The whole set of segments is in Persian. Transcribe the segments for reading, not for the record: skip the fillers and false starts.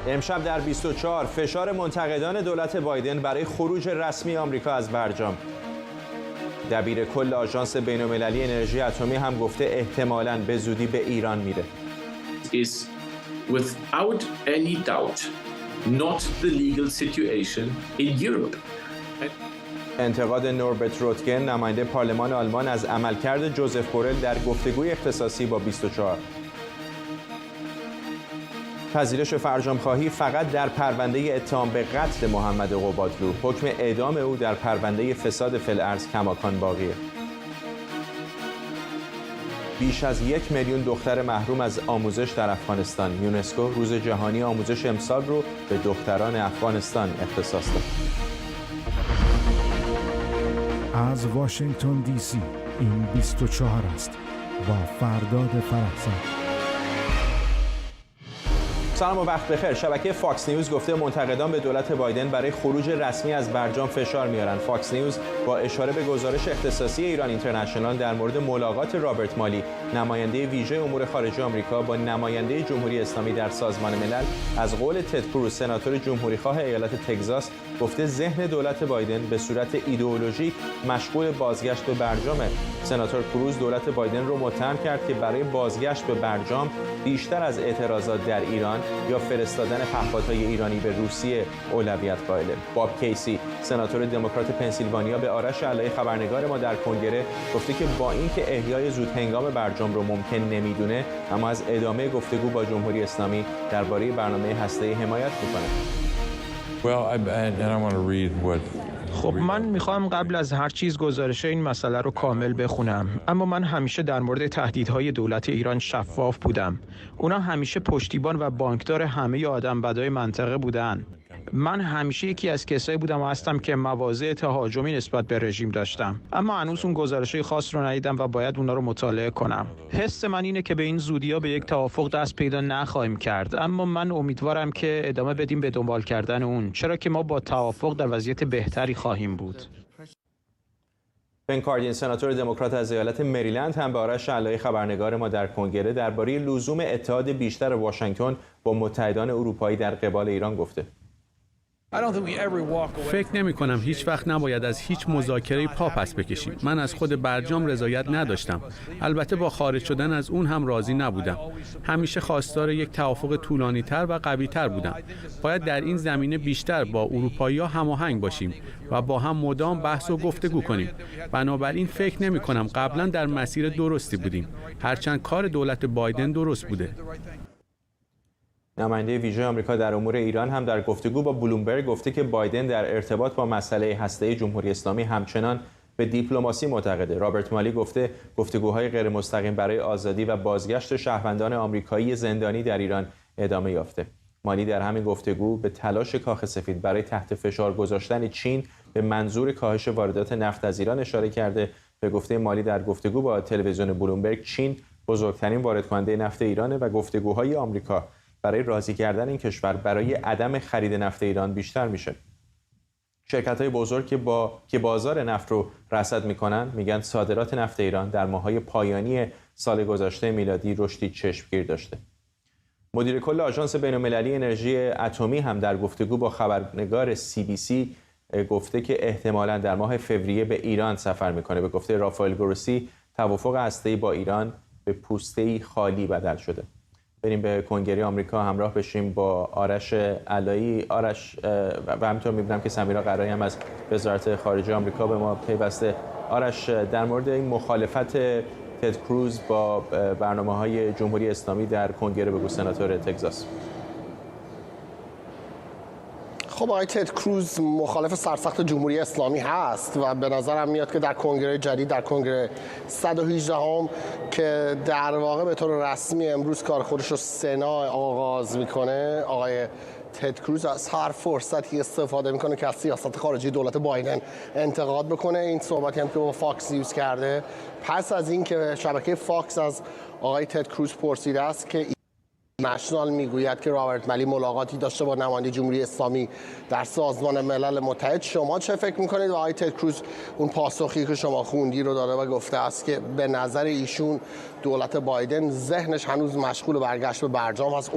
امشب در 24 فشار منتقدان دولت بایدن برای خروج رسمی آمریکا از برجام. دبیر کل آژانس بین‌المللی انرژی اتمی هم گفته احتمالاً به زودی به ایران میره. Is without any doubt not the legal situation in Europe. انتقاد نوربرت روتگن نماینده پارلمان آلمان از عملکرد جوزف بورل در گفتگوی اختصاصی با 24. پذیرش فرجام‌خواهی فقط در پرونده اتهام به قتل محمد قبادلو. حکم اعدام او در پرونده فساد فی الارض کماکان باقیه. بیش از 1 میلیون دختر محروم از آموزش در افغانستان. یونسکو روز جهانی آموزش امسال رو به دختران افغانستان اختصاص داد. از واشنگتن دی سی این 24 است با فرداد فرحزاد. سلام و وقت بخیر. شبکه فاکس نیوز گفته منتقدان به دولت بایدن برای خروج رسمی از برجام فشار میارن. فاکس نیوز با اشاره به گزارش اختصاصی ایران اینترنشنال در مورد ملاقات رابرت مالی، نماینده ویژه امور خارجه آمریکا با نماینده جمهوری اسلامی در سازمان ملل، از قول تد کروز سناتور جمهوریخواه ایالت تگزاس گفته ذهن دولت بایدن به صورت ایدئولوژیک مشغول بازگشت به برجامه. سناتور کروز دولت بایدن رو متهم کرد که برای بازگشت به برجام بیشتر از اعتراضات در ایران یا فرستادن پهپادهای ایرانی به روسیه اولویت قائله. باب کیسی سناتور دموکرات پنسیلوانیا به آرش علایی خبرنگار ما در کنگره گفته که با اینکه احیای زود هنگام برجام رو ممکن نمیدونه، اما از ادامه گفتگو با جمهوری اسلامی درباره برنامه هسته‌ای حمایت میکنه. خب من میخوام قبل از هر چیز گزارش این مسئله رو کامل بخونم، اما من همیشه در مورد تهدیدهای دولت ایران شفاف بودم. اونا همیشه پشتیبان و بانکدار همه آدم بدای منطقه بودن. من همیشه یکی از کسایی بودم و هستم که مواضع تهاجمی نسبت به رژیم داشتم، اما هنوز اون گزارش‌های خاص رو ندیدم و باید اونا رو مطالعه کنم. حس من اینه که به این زودی‌ها به یک توافق دست پیدا نخواهیم کرد، اما من امیدوارم که ادامه بدیم به دنبال کردن اون، چرا که ما با توافق در وضعیت بهتری خواهیم بود. بن کاردین سناتور دموکرات از ایالت مریلند هم به آرش علایی خبرنگار ما در کنگره درباره لزوم اتحاد بیشتر واشنگتن با متحدان اروپایی در قبال ایران گفته. فکر نمی کنم هیچ وقت نباید از هیچ مذاکره پا پس بکشیم. من از خود برجام رضایت نداشتم. البته با خارج شدن از اون هم راضی نبودم. همیشه خواستار یک توافق طولانی تر و قوی تر بودم. باید در این زمینه بیشتر با اروپایی‌ها هماهنگ باشیم و با هم مدام بحث و گفتگو کنیم. بنابراین فکر نمی کنم قبلا در مسیر درستی بودیم. هرچند کار دولت بایدن درست بوده. نماینده ویژه آمریکا در امور ایران هم در گفتگو با بلومبرگ گفته که بایدن در ارتباط با مسئله هسته‌ای جمهوری اسلامی همچنان به دیپلماسی معتقده. رابرت مالی گفته گفتگوهای غیر مستقیم برای آزادی و بازگشت شهروندان آمریکایی زندانی در ایران ادامه یافته. مالی در همین گفتگو به تلاش کاخ سفید برای تحت فشار گذاشتن چین به منظور کاهش واردات نفت از ایران اشاره کرده. به گفته مالی در گفتگو با تلویزیون بلومبرگ، چین بزرگترین واردکننده نفت ایران و گفتگوهای آمریکا برای راضی کردن این کشور برای عدم خرید نفت ایران بیشتر میشه. شرکت‌های بزرگ که بازار نفت رو رصد میکنن میگن صادرات نفت ایران در ماه‌های پایانی سال گذشته میلادی رشدی چشمگیر داشته. مدیر کل آژانس بین‌المللی انرژی اتمی هم در گفتگو با خبرنگار CBC گفته که احتمالاً در ماه فوریه به ایران سفر میکنه. به گفته رافائل گروسی توافق هسته‌ای با ایران به پوسته‌ای خالی بدل شده. بریم به کنگره آمریکا همراه بشیم با آرش علایی. آرش و همینطور می‌بینم که سمیرا قرایی هم از وزارت خارجه آمریکا به ما پیوسته. آرش، در مورد این مخالفت تد کروز با برنامه‌های جمهوری اسلامی در کنگره بگو سناتور تگزاس. خب آقای تد کروز مخالف سرسخت جمهوری اسلامی هست و به نظرم میاد که در کنگره جدید، در کنگره 118 هم که در واقع به طور رسمی امروز کار خودش رو سنا آغاز میکنه، آقای تد کروز از هر فرصتی استفاده میکنه که از سیاست خارجی دولت بایدن انتقاد بکنه. این صحبتی هم که با فاکس نیوز کرده پس از این که شبکه فاکس از آقای تد کروز پرسیده است که اینترنشنال میگوید که رابرت مالی ملاقاتی داشته با نماینده جمهوری اسلامی در سازمان ملل متحد. شما چه فکر میکنید؟ و آقای تد کروز اون پاسخی که شما خوندی رو داده و گفته است که به نظر ایشون دولت بایدن ذهنش هنوز مشغول برگشت به برجام است،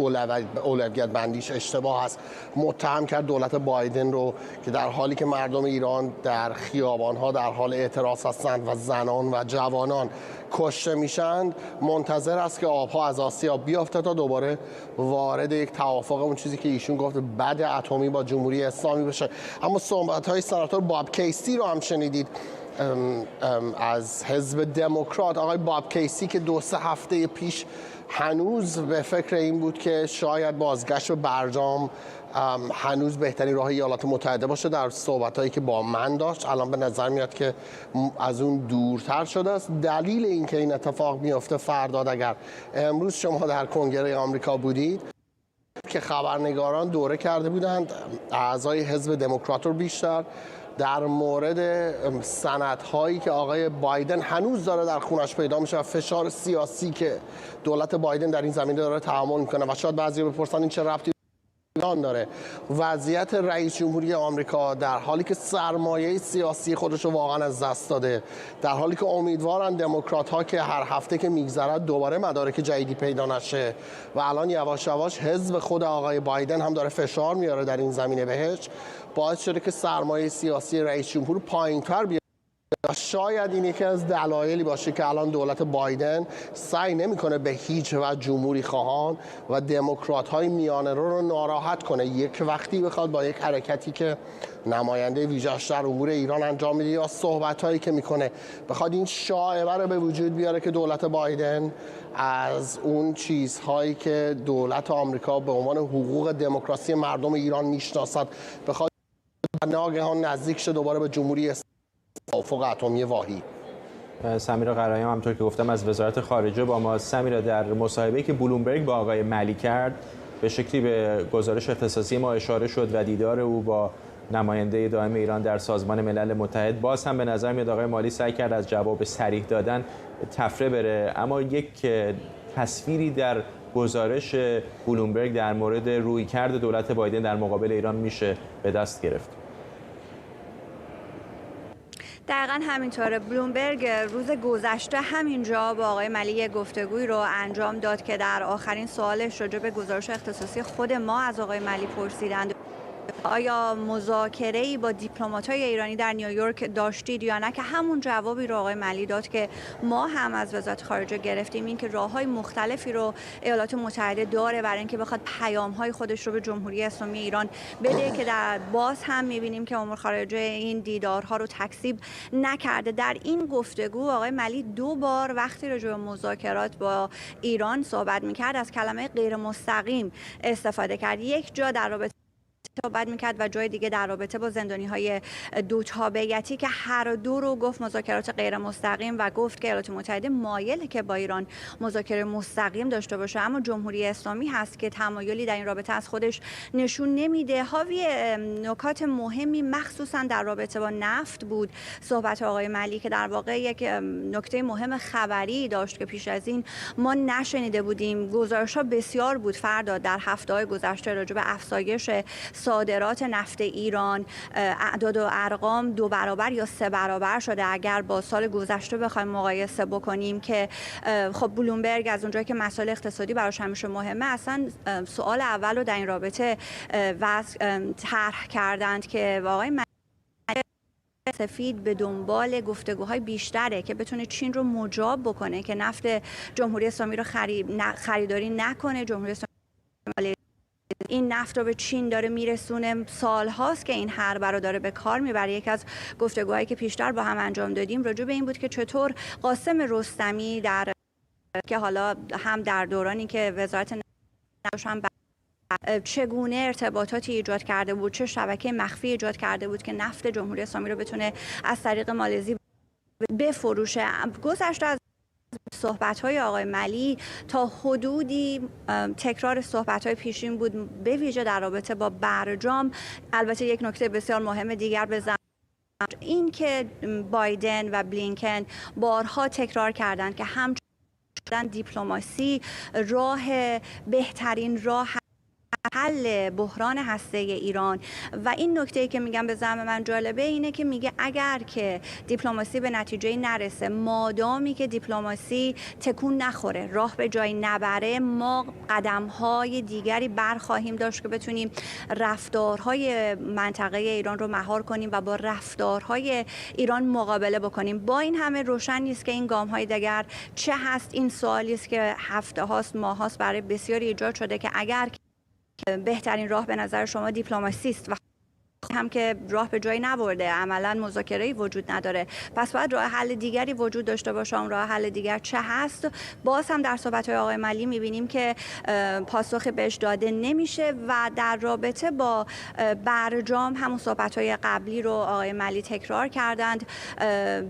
اولویت بندیش اشتباه است. متهم کرد دولت بایدن رو که در حالی که مردم ایران در خیابان‌ها در حال اعتراض هستند و زنان و جوانان کشته میشند، منتظر است که آبها از آسیاب بیافته تا دوباره وارد یک توافق، اون چیزی که ایشون گفت بد اتمی با جمهوری اسلامی بشه. اما صحبت‌های سناتور باب کیسی رو هم شنیدید از حزب دموکرات. آقای باب کیسی که 2-3 هفته پیش هنوز به فکر این بود که شاید بازگشت به برجام هنوز بهترین راه ایالات متحده باشه، در صحبتایی که با من داشت الان به نظر میاد که از اون دورتر شده است. دلیل اینکه این اتفاق میفته فرداد اگر امروز شما در کنگره آمریکا بودید که خبرنگاران دوره کرده بودند اعضای حزب دموکرات رو بیشتر در مورد سندهایی که آقای بایدن هنوز داره در خونش پیدا میشه و فشار سیاسی که دولت بایدن در این زمینه داره تحمل میکنه. و شاید بعضی بپرسن این چه ربطی داره وضعیت رئیس جمهوری آمریکا در حالی که سرمایه سیاسی خودش رو واقعا از دست داده، در حالی که امیدوارن دموکرات ها که هر هفته که میگذره دوباره مدارک جدیدی پیدا نشه و الان یواش یواش حزب خود آقای بایدن هم داره فشار میاره در این زمینه بهش، باعث شده که سرمایه سیاسی رئیس جمهور پایین‌تر بیاد. شاید این یکی از دلایلی باشه که الان دولت بایدن سعی نمیکنه به هیچ وجه جمهوری خواهان و دموکرات های میانه رو ناراحت کنه، یک وقتی بخواد با یک حرکتی که نماینده ویژه‌اش در امور ایران انجام میده یا صحبت هایی که میکنه بخواد این شایعه رو به وجود بیاره که دولت بایدن از اون چیزهایی که دولت آمریکا به عنوان حقوق دموکراسی مردم ایران میشناسد بخواد ناگهان نزدیک شه دوباره به جمهوری توافق اتمی واهی. سمیرا قرایی همونطور که گفتم از وزارت خارجه با ما. سمیرا، در مصاحبه‌ای که بلومبرگ با آقای مالی کرد به شکلی به گزارش اختصاصی ما اشاره شد و دیدار او با نماینده دائم ایران در سازمان ملل متحد. باز هم به نظر میاد آقای مالی سعی کرد از جواب صریح دادن تفره بره، اما یک تصویری در گزارش بلومبرگ در مورد رویکرد دولت بایدن در مقابل ایران میشه به دست گرفت. دقیقا همینطوره. بلومبرگ روز گذشته همینجا با آقای مالی گفتگوی رو انجام داد که در آخرین سوالش راجع به گزارش اختصاصی خود ما از آقای مالی پرسیدند آیا مذاکره‌ای با دیپلمات‌های ایرانی در نیویورک داشتید یا نه، که همون جوابی رو آقای مالی داد که ما هم از وزارت خارجه گرفتیم، این که راه‌های مختلفی رو ایالات متحده داره برای اینکه بخواد پیام‌های خودش رو به جمهوری اسلامی ایران بده، که در باز هم می‌بینیم که امور خارجه این دیدارها رو تکذیب نکرده. در این گفتگو آقای مالی 2 بار وقتی راجع به مذاکرات با ایران صحبت می‌کرد از کلمه غیر مستقیم استفاده کرد. یک جا در رابطه صحبت میکرد و جای دیگه در رابطه با زندانی‌های دو تابعیتی که هر دو رو گفت مذاکرات غیر مستقیم و گفت که ایالات متحده مایله که با ایران مذاکره مستقیم داشته باشه، اما جمهوری اسلامی هست که تمایلی در این رابطه از خودش نشون نمیده. حاوی نکات مهمی مخصوصا در رابطه با نفت بود صحبت آقای مالی که در واقع یک نکته مهم خبری داشت که پیش از این ما نشنیده بودیم. گزارش‌ها بسیار بود فرداد در هفته‌های گذشته راجع به افزایش صادرات نفت ایران، اعداد و ارقام 2 برابر یا 3 برابر شده اگر با سال گذشته بخوایم مقایسه بکنیم، که خب بلومبرگ از اونجایی که مسائل اقتصادی براش همیشه مهمه اصلا سوال اول رو در این رابطه طرح کردند که آقای سفید به دنبال گفتگوهای بیشتره که بتونه چین رو مجاب بکنه که نفت جمهوری اسلامی رو خریداری نکنه. جمهوری اسلامی این نفت رو به چین داره میرسونه، سال هاست که این حربه رو داره به کار میبره. یکی از گفتگوهایی که پیشتر با هم انجام دادیم راجع به این بود که چطور قاسم رستمی در که حالا هم در دورانی که وزارت هم چگونه ارتباطاتی ایجاد کرده بود، چه شبکه مخفی ایجاد کرده بود که نفت جمهوری اسلامی رو بتونه از طریق مالزی بفروشه. گذشته از صحبت‌های آقای مالی تا حدودی تکرار صحبت‌های پیشین بود، به ویژه در رابطه با برجام. البته یک نکته بسیار مهم دیگر بزنم، این که بایدن و بلینکن بارها تکرار کردند که همچنان دیپلماسی بهترین راه حل بحران هسته ایران. و این نکته‌ای که میگم به زعم من جالبه اینه که میگه اگر که دیپلماسی به نتیجه نرسه، مادامی که دیپلماسی تکون نخوره، راه به جایی نبره، ما قدم‌های دیگری برخواهیم داشت که بتونیم رفتارهای منطقه ایران رو مهار کنیم و با رفتارهای ایران مقابله بکنیم. با این همه روشن نیست که این گام‌های دیگر چه هست. این سوالی است که هفته هاست، ماه هاست برای بسیاری ایجاد شده که اگر بهترین راه به نظر شما دیپلماسی است و هم که راه به جایی نبرده، عملا مذاکره‌ای وجود نداره، پس باید راه حل دیگری وجود داشته باشه. اون راه حل دیگر چه هست؟ باز هم در صحبت‌های آقای ملی می‌بینیم که پاسخی بهش داده نمیشه و در رابطه با برجام همون صحبت‌های قبلی رو آقای ملی تکرار کردند.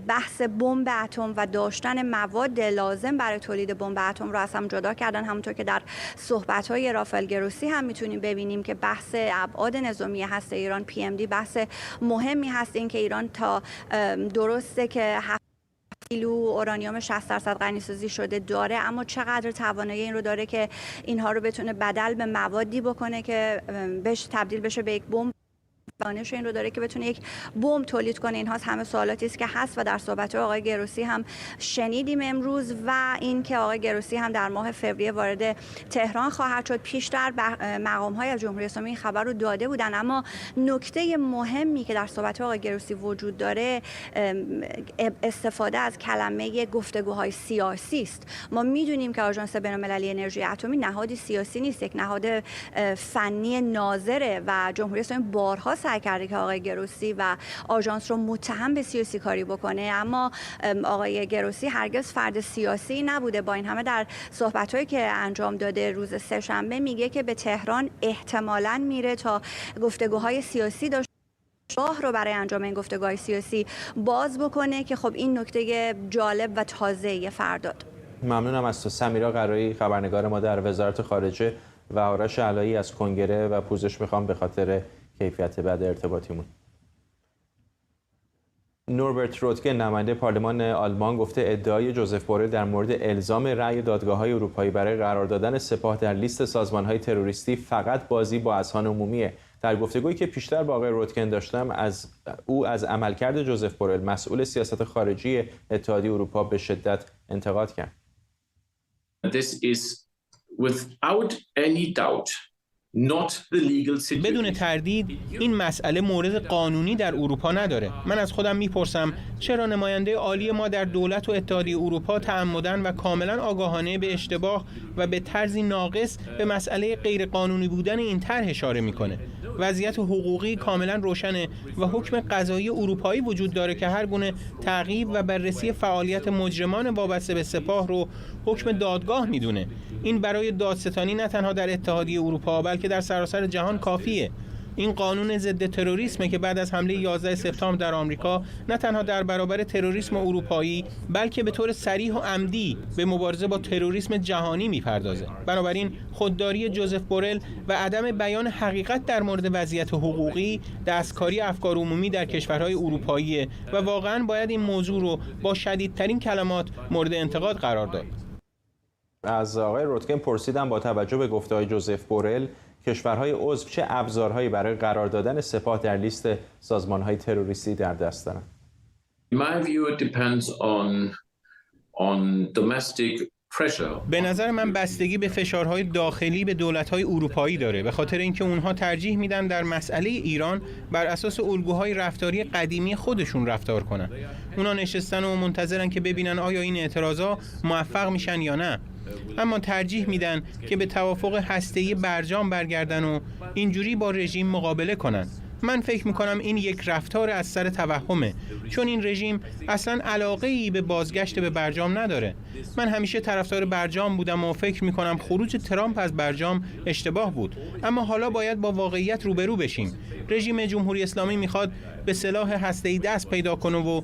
بحث بمب اتم و داشتن مواد لازم برای تولید بمب اتم رو از هم جدا کردن. همونطور که در صحبت‌های رافائل گروسی هم می‌تونیم ببینیم که بحث ابعاد نظامی هسته ایران PMD بحث مهمی هست. این که ایران تا درسته که 7 کیلو اورانیوم 60% غنی‌سازی شده داره، اما چقدر توانایی این رو داره که اینها رو بتونه بدل به موادی بکنه که بهش تبدیل بشه به یک بمب، دانش این رو داره که بتونه یک بمب تولید کنه. اینها همه سوالاتی است که هست و در صحبت آقای گروسی هم شنیدیم امروز. و این که آقای گروسی هم در ماه فوریه وارد تهران خواهد شد. پیشتر مقام‌های از جمهوری اسلامی این خبر رو داده بودن، اما نکته مهمی که در صحبت آقای گروسی وجود داره استفاده از کلمه گفتگوهای سیاسی است. ما میدونیم که آژانس بین‌المللی انرژی اتمی نهادی سیاسی نیست، یک نهاد فنی ناظره و جمهوری اسلامی بارها سعی کرده که آقای گروسی و آژانس رو متهم به سیاسی کاری بکنه، اما آقای گروسی هرگز فرد سیاسی نبوده. با این همه در صحبت‌هایی که انجام داده روز سه‌شنبه میگه که به تهران احتمالاً میره تا گفتگوهای سیاسی داشته راه رو برای انجام این گفتگوهای سیاسی باز بکنه، که خب این نکته جالب و تازه فرداد. ممنونم از تو سمیرا قرایی، خبرنگار ما در وزارت خارجه، و آرش علایی از کنگره و پوزش میخوام به خاطر کیفیت بد ارتباطیمون. نوربرت رودکن نماینده پارلمان آلمان گفته ادعای جوزف بورل در مورد الزام رأی دادگاه‌های اروپایی برای قرار دادن سپاه در لیست سازمان‌های تروریستی فقط بازی با اذهان عمومیه. در گفتگویی که پیشتر با آقای رودکن داشتم، از عملکرد جوزف بورل مسئول سیاست خارجی اتحادیه اروپا به شدت انتقاد کرد. This is without any doubt not the legal situation. بدون تردید این مسئله مورد قانونی در اروپا نداره. من از خودم میپرسم چرا نماینده عالی ما در دولت و اتحادیه اروپا تعمداً و کاملاً آگاهانه به اشتباه و به طرزی ناقص به مسئله غیرقانونی بودن این طرح اشاره میکنه. وضعیت حقوقی کاملاً روشنه و حکم قضایی اروپایی وجود داره که هر گونه تعقیب و بررسی فعالیت مجرمان وابسته به سپاه رو حکم دادگاه میدونه. این برای دادستانی نه تنها در اتحادیه اروپا بلکه در سراسر جهان کافیه. این قانون ضد تروریسم که بعد از حمله 11 سپتامبر در آمریکا نه تنها در برابر تروریسم اروپایی بلکه به طور صریح و عمدی به مبارزه با تروریسم جهانی میپردازه. بنابراین خودداری جوزف بورل و عدم بیان حقیقت در مورد وضعیت حقوقی دستکاری افکار عمومی در کشورهای اروپایی و واقعاً باید این موضوع رو با شدیدترین کلمات مورد انتقاد قرار داد. از آقای رودکن پرسیدم با توجه به گفته‌های جوزف بورل کشورهای عضو چه ابزارهایی برای قرار دادن سپاه در لیست سازمان‌های تروریستی در دست دارند. In my view, it depends on domestic pressure. به نظر من بستگی به فشارهای داخلی به دولت‌های اروپایی داره، به خاطر اینکه اونها ترجیح میدن در مسئله ایران بر اساس الگوهای رفتاری قدیمی خودشون رفتار کنن. اونا نشستن و منتظرن که ببینن آیا این اعتراضا موفق میشن یا نه. اما ترجیح میدن که به توافق هسته‌ای برجام برگردن و اینجوری با رژیم مقابله کنن. من فکر میکنم این یک رفتار از سر توهمه، چون این رژیم اصلا علاقه‌ای به بازگشت به برجام نداره. من همیشه طرفدار برجام بودم و فکر میکنم خروج ترامپ از برجام اشتباه بود، اما حالا باید با واقعیت روبرو بشیم. رژیم جمهوری اسلامی میخواد به سلاح هسته‌ای دست پیدا کنه و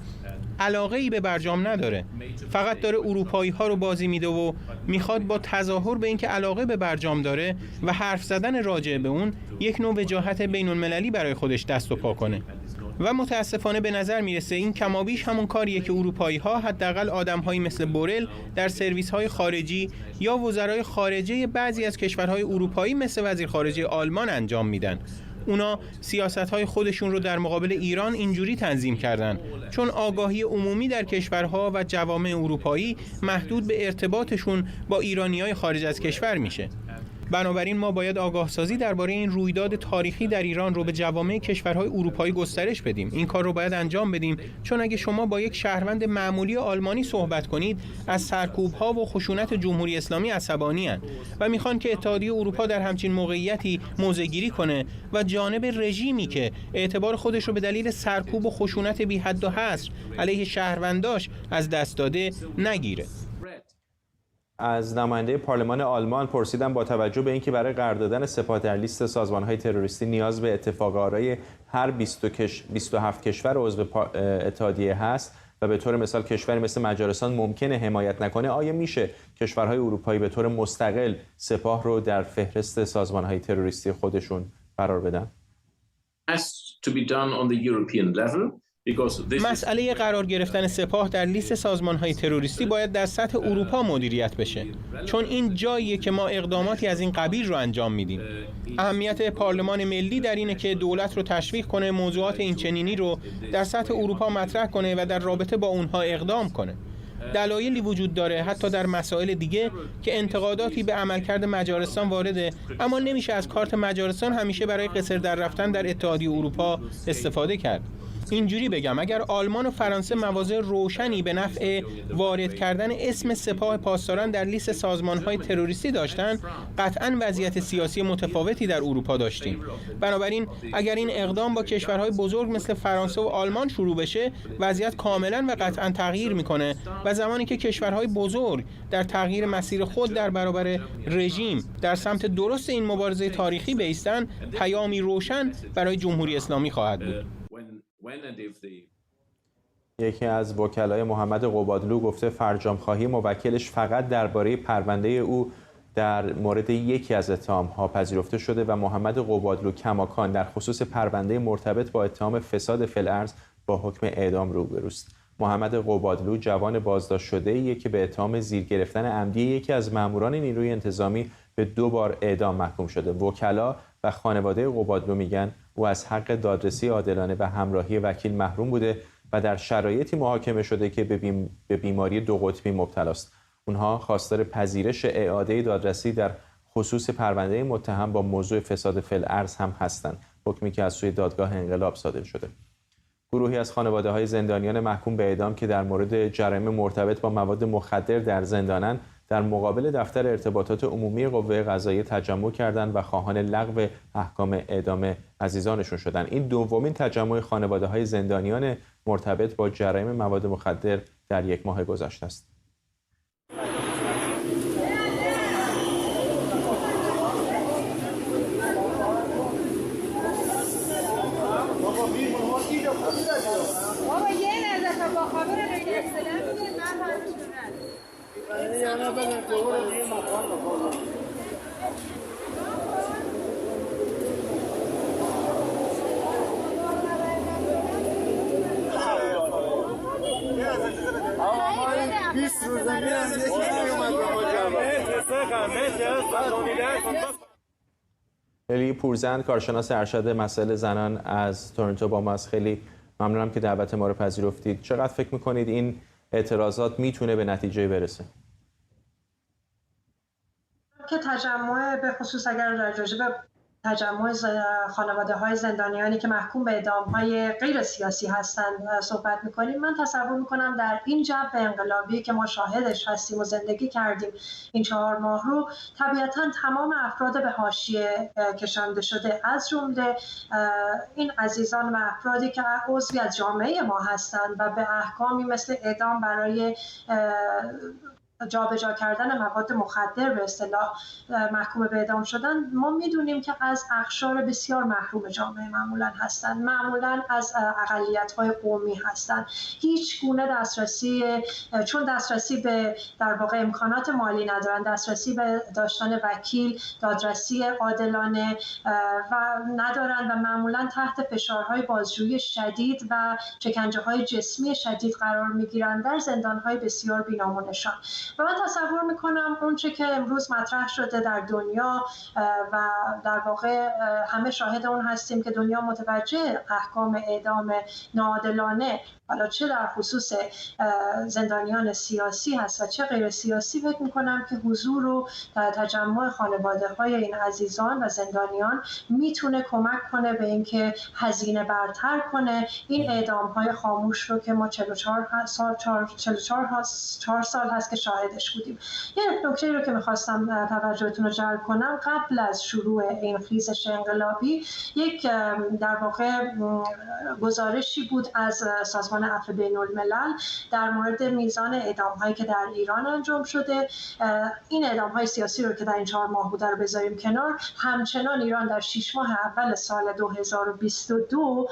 علاقه‌ای به برجام نداره. فقط داره اروپایی‌ها رو بازی میده و میخواد با تظاهر به اینکه علاقه به برجام داره و حرف زدن راجع به اون یک نوع وجاهت بین‌المللی برای خودش دست و پا کنه. و متاسفانه به نظر میرسه این کمابیش همون کاریه که اروپایی‌ها حداقل آدم‌هایی مثل بورل در سرویس‌های خارجی یا وزرای خارجه بعضی از کشورهای اروپایی مثل وزیر خارجه آلمان انجام میدن. اونا سیاست‌های خودشون رو در مقابل ایران اینجوری تنظیم کردن چون آگاهی عمومی در کشورها و جوامع اروپایی محدود به ارتباطشون با ایرانیای خارج از کشور میشه. بنابراین ما باید آگاهسازی درباره این رویداد تاریخی در ایران رو به جوامع کشورهای اروپایی گسترش بدیم. این کار رو باید انجام بدیم چون اگه شما با یک شهروند معمولی آلمانی صحبت کنید از سرکوب‌ها و خشونت جمهوری اسلامی عصبانی‌اند و میخوان که اتحادیه اروپا در همچین موقعیتی موضع‌گیری کنه و جانب رژیمی که اعتبار خودش رو به دلیل سرکوب و خشونت بی حد و حصر علیه شهرونداش از دست داده نگیره. از نماینده پارلمان آلمان پرسیدم با توجه به اینکه برای قرار دادن سپاه در لیست سازمان‌های تروریستی نیاز به اتفاق آرای هر 27 کشور عضو اتحادیه هست و به طور مثال کشوری مثل مجارستان ممکنه حمایت نکنه، آیا میشه کشورهای اروپایی به طور مستقل سپاه رو در فهرست سازمان‌های تروریستی خودشون قرار بدن؟ مسئله قرار گرفتن سپاه در لیست سازمان‌های تروریستی باید در سطح اروپا مدیریت بشه چون این جاییه که ما اقداماتی از این قبیل رو انجام میدیم. اهمیت پارلمان ملی در اینه که دولت رو تشویق کنه موضوعات این چنینی رو در سطح اروپا مطرح کنه و در رابطه با اونها اقدام کنه. دلایلی وجود داره حتی در مسائل دیگه که انتقاداتی به عملکرد مجارستان وارده، اما نمیشه از کارت مجارستان همیشه برای قصر در رفتن در اتحادیه اروپا استفاده کرد. اینجوری بگم اگر آلمان و فرانسه مواضع روشنی به نفع وارد کردن اسم سپاه پاسداران در لیست سازمان‌های تروریستی داشتن، قطعاً وضعیت سیاسی متفاوتی در اروپا داشتیم. بنابراین اگر این اقدام با کشورهای بزرگ مثل فرانسه و آلمان شروع بشه، وضعیت کاملاً و قطعاً تغییر میکنه و زمانی که کشورهای بزرگ در تغییر مسیر خود در برابر رژیم در سمت درست این مبارزه تاریخی بایستن، پیامی روشن برای جمهوری اسلامی خواهد بود. یکی از وکلای محمد قبادلو گفته فرجام‌خواهی موکلش فقط درباره پرونده او در مورد یکی از اتهام‌ها پذیرفته شده و محمد قبادلو کماکان در خصوص پرونده مرتبط با اتهام فساد فی الارض با حکم اعدام روبروست. محمد قبادلو جوان بازداشت شده‌ایه که به اتهام زیر گرفتن عمدی یکی از ماموران نیروی انتظامی به 2 بار اعدام محکوم شده. وکلا و خانواده قبادلو میگن او از حق دادرسی عادلانه و همراهی وکیل محروم بوده و در شرایطی محاکمه شده که به بیماری 2 قطبی مبتلا است. اونها خواستار پذیرش اعاده دادرسی در خصوص پرونده متهم با موضوع فساد فی الارض هم هستند، حکمی که از سوی دادگاه انقلاب صادر شده. گروهی از خانواده‌های زندانیان محکوم به اعدام که در مورد جرایم مرتبط با مواد مخدر در زندانند در مقابل دفتر ارتباطات عمومی قوه قضاییه تجمع کردند و خواهان لغو احکام اعدام عزیزانشون شدند. این دومین تجمع خانواده‌های زندانیان مرتبط با جرایم مواد مخدر در 1 ماه گذشته است. الی پورزند کارشناس ارشد مسائل زنان از تورنتو با ماست. خیلی ممنونم که دعوت ما رو پذیرفتید. چقدر فکر میکنید این اعتراضات میتونه به نتیجه برسه؟ که تجمع به خصوص اگر راجع به تجمع خانواده‌های زندانیانی که محکوم به اعدام‌های غیر سیاسی هستند صحبت می‌کنیم، من تصور می‌کنم در این جو انقلابی که ما شاهدش هستیم و زندگی کردیم این 4 ماه رو، طبیعتاً تمام افراد به حاشیه کشانده شده از جمله این عزیزان و افرادی که عضوی از جامعه ما هستند و به احکامی مثل اعدام برای جابجا کردن مواد مخدر به اصطلاح محکوم به اعدام شدن، ما میدونیم که از اقشار بسیار محروم جامعه معمولا هستند، معمولا از اقلیت‌های قومی هستند. هیچ گونه چون دسترسی به در واقع امکانات مالی ندارن، دسترسی به داشتن وکیل، دادرسی عادلانه و ندارن و معمولا تحت فشارهای بازجویی شدید و شکنجه‌های جسمی شدید قرار می‌گیرند در زندان‌های بسیار بی‌نام-و-نشان. و من تصور میکنم اونچه که امروز مطرح شده در دنیا و در واقع همه شاهد اون هستیم که دنیا متوجه احکام اعدام ناعادلانه، حالا چه در خصوص زندانیان سیاسی هست و چه غیر سیاسی، فکر میکنم که حضور و تجمع خانواده های این عزیزان و زندانیان میتونه کمک کنه به اینکه هزینه برتر کنه این اعدام های خاموش رو که ما 44 سال هست که شاهدش بودیم. یه نکته رو که میخواستم توجهتون رو جلب کنم، قبل از شروع این خیزش انقلابی یک در واقع گزارشی بود از سازمان عفو بین الملل در مورد میزان اعدام هایی که در ایران انجام شده. این اعدام های سیاسی رو که در این 4 ماه بوده رو بذاریم کنار، همچنان ایران در 6 ماه اول سال 2022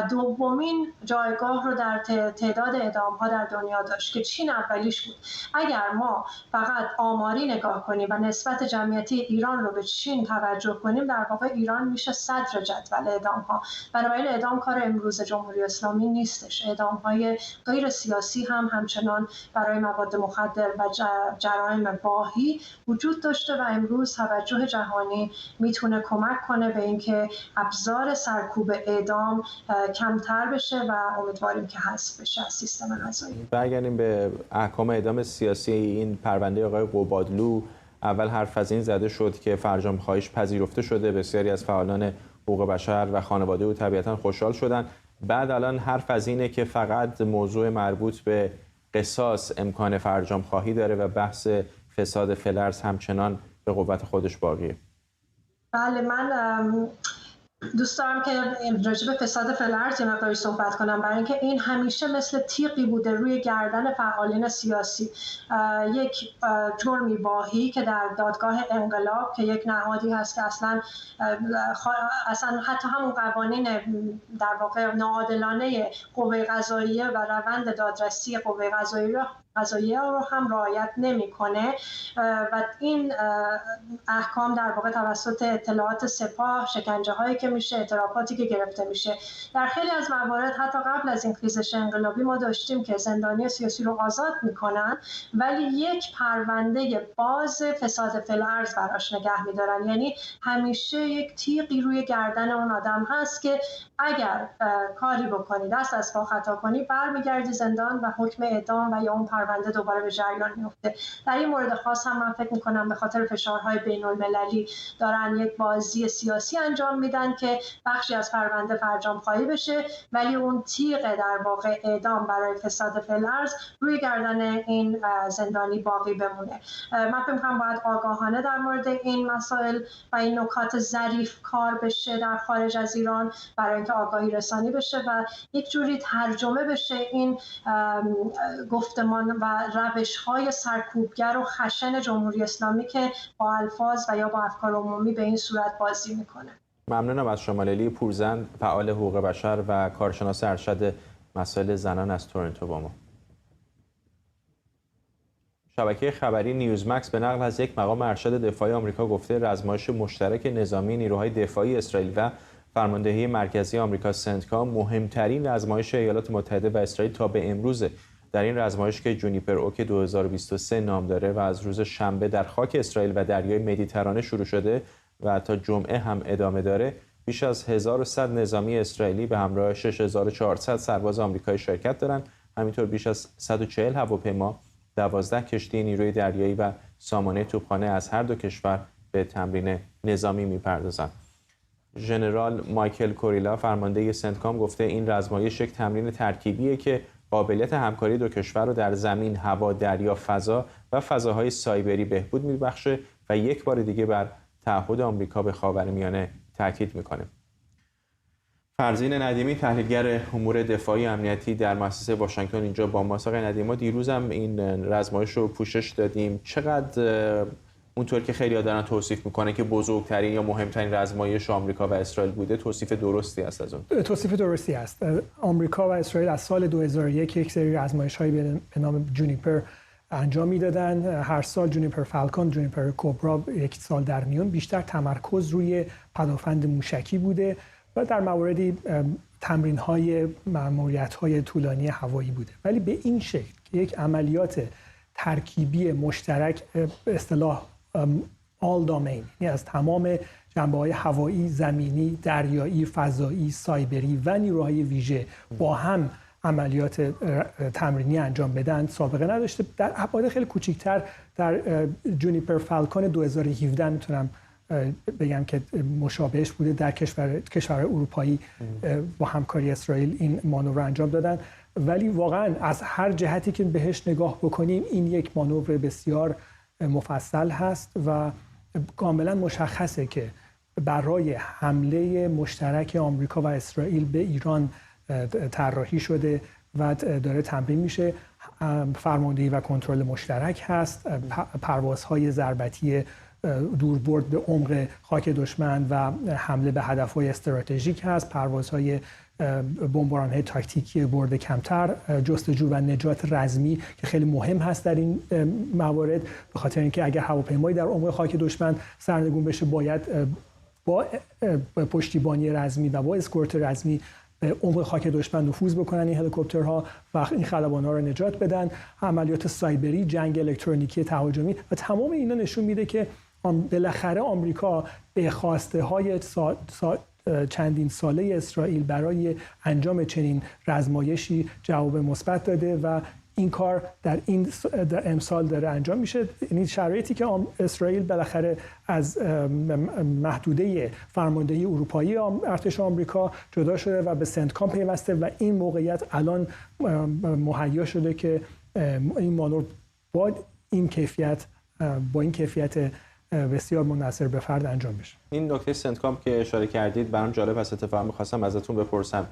دومین جایگاه رو در تعداد اعدام ها در دنیا داشت که چین اولیش بود. اگر ما فقط آماری نگاه کنیم و نسبت جمعیتی ایران رو به چین توجه کنیم، در واقع ایران میشه صدر جدول اعدام ها. بنابراین اعدام کار امروز جمهوری اسلامی نیستش. اعدام های غیر سیاسی هم همچنان برای مواد مخدر و جرایم واهی وجود داشته و امروز توجه جهانی میتونه کمک کنه به اینکه ابزار سرکوب اعدام کمتر بشه و امیدواریم که حذف بشه از سیستم قضایی. برگردیم به احکام اعدام سیاسی. این پرونده آقای قبادلو، اول حرف از این زده شد که فرجام خواهیش پذیرفته شده، بسیاری از فعالان حقوق بشر و خانواده او طبیعتاً خوشحال شدن. بعد الان حرف از اینه که فقط موضوع مربوط به قصاص امکان فرجام خواهی داره و بحث فساد فلرز همچنان به قوت خودش باقیه. بله، من دوست دارم که راجع به فساد فلرز یه مقداری صحبت کنم، برای اینکه این همیشه مثل تیغی بوده روی گردن فعالین سیاسی. یک جرمی واهی که در دادگاه انقلاب که یک نهادی هست که اصلا حتی همون قوانین در واقع ناعادلانه قوه قضاییه و روند دادرسی قوه قضاییه رو هم رعایت نمی‌کنه و این احکام در واقع توسط اطلاعات سپاه، شکنجه‌هایی که میشه، اعترافاتی که گرفته میشه، در خیلی از موارد حتی قبل از این خیزش انقلابی ما داشتیم که زندانی سیاسی رو آزاد میکنن ولی یک پرونده باز فساد فی‌الارض براش نگه میدارن. یعنی همیشه یک تیغی روی گردن اون آدم هست که اگر کاری بکنی، دست از پا خطا کنی، برمیگردی زندان و حکم اعدام و یا اون پرونده دوباره به جریان میفته. در این مورد خاص هم من فکر میکنم به خاطر فشارهای بین المللی دارن یک بازی سیاسی انجام میدن که بخشی از پرونده فرجام خواهی بشه ولی اون تیغ در واقع اعدام برای فساد فی‌الارض روی گردن این زندانی باقی بمونه. من فکر میکنم باید آگاهانه در مورد این مسائل و این نکات ظریف کار بشه در خارج از ایران برای اینکه آگاهی رسانی بشه و یک جوری ترجمه بشه این گفتمان و روش‌های سرکوبگر و خشن جمهوری اسلامی که با الفاظ و یا با افکار عمومی به این صورت بازی میکنه. ممنونم از شما لیلی پورزن، فعال حقوق بشر و کارشناس ارشد مسائل زنان از تورنتو با ما. شبکه خبری نیوزمکس به نقل از یک مقام ارشد دفاعی آمریکا گفته رزمایش مشترک نظامی نیروهای دفاعی اسرائیل و فرماندهی مرکزی آمریکا سنتکام مهمترین رزمایش ایالات متحده و اسرائیل تا به امروزه. در این رزمایش که جونیپر اوک 2023 نام داره و از روز شنبه در خاک اسرائیل و دریای مدیترانه شروع شده و تا جمعه هم ادامه داره، بیش از 1100 نظامی اسرائیلی به همراه 6400 سرباز آمریکایی شرکت دارند. همینطور بیش از 140 هواپیما، 12 کشتی نیروی دریایی و سامانه توپخانه از هر دو کشور به تمرین نظامی می‌پردازند. ژنرال مایکل کوریلا فرمانده سنتکام گفته این رزمایش یک تمرین ترکیبیه که قابلیت همکاری دو کشور رو در زمین، هوا، دریا، فضا و فضاهای سایبری بهبود میبخشه و یک بار دیگه بر تعهد آمریکا به خاورمیانه تاکید میکنه. فرزین ندیمی، تحلیلگر امور دفاعی امنیتی در مؤسسه واشنگتن اینجا با ماست. آقای ندیمی، ما دیروز هم این رزمایش رو پوشش دادیم. چقدر اونطور که خیلی‌ها دارن توصیف میکنن که بزرگترین یا مهمترین رزمایش آمریکا و اسرائیل بوده، توصیف درستی است از اون؟ توصیف درستی است. آمریکا و اسرائیل از سال 2001 یک سری رزمایش‌هایی به نام جونیپر انجام میدادن. هر سال جونیپر فالکون، جونیپر کوبرا، یک سال در میون بیشتر تمرکز روی پدافند موشکی بوده و در موردی تمرین‌های مأموریت‌های طولانی هوایی بوده. ولی به این شکل که یک عملیات ترکیبی مشترک، به اصطلاح all domain، یعنی از تمام جنبه‌های هوایی، زمینی، دریایی، فضایی، سایبری و نیروهای ویژه با هم عملیات تمرینی انجام بدن سابقه نداشته. در ابعاد خیلی کوچکتر در جونیپر فالکون 2017 میتونم بگم که مشابهش بوده. در کشور اروپایی با همکاری اسرائیل این مانور انجام دادن. ولی واقعا از هر جهتی که بهش نگاه بکنیم این یک مانور بسیار مفصل هست و کاملا مشخصه که برای حمله مشترک آمریکا و اسرائیل به ایران طراحی شده و داره تمرین میشه. فرماندهی و کنترل مشترک هست، پروازهای ضربتی دوربرد به عمق خاک دشمن و حمله به هدفهای استراتژیک هست، پروازهای بمباران‌های تاکتیکی برد کمتر، جستجو و نجات رزمی که خیلی مهم هست در این موارد، به خاطر اینکه اگر هواپیمایی در عمق خاک دشمن سرنگون بشه باید با پشتیبانی رزمی و با اسکورت رزمی به عمق خاک دشمن نفوذ بکنن این هلیکوپترها و این خلبان‌ها رو نجات بدن. عملیات سایبری، جنگ الکترونیکی تهاجمی و تمام اینا نشون میده که بالاخره آمریکا به خواسته‌های چندین ساله اسرائیل برای انجام چنین رزمایشی جواب مثبت داده و این کار در امسال داره انجام میشه. یعنی شرایطی که اسرائیل بالاخره از محدوده فرماندهی اروپایی ارتش آمریکا جدا شده و به سنتکام پیوسته و این موقعیت الان مهیا شده که این مانور با این کیفیت بسیار منحصر به فرد انجام بشه. این نکته سنتکام که اشاره کردید برام جالب است. اتفاقا می‌خواستم ازتون بپرسم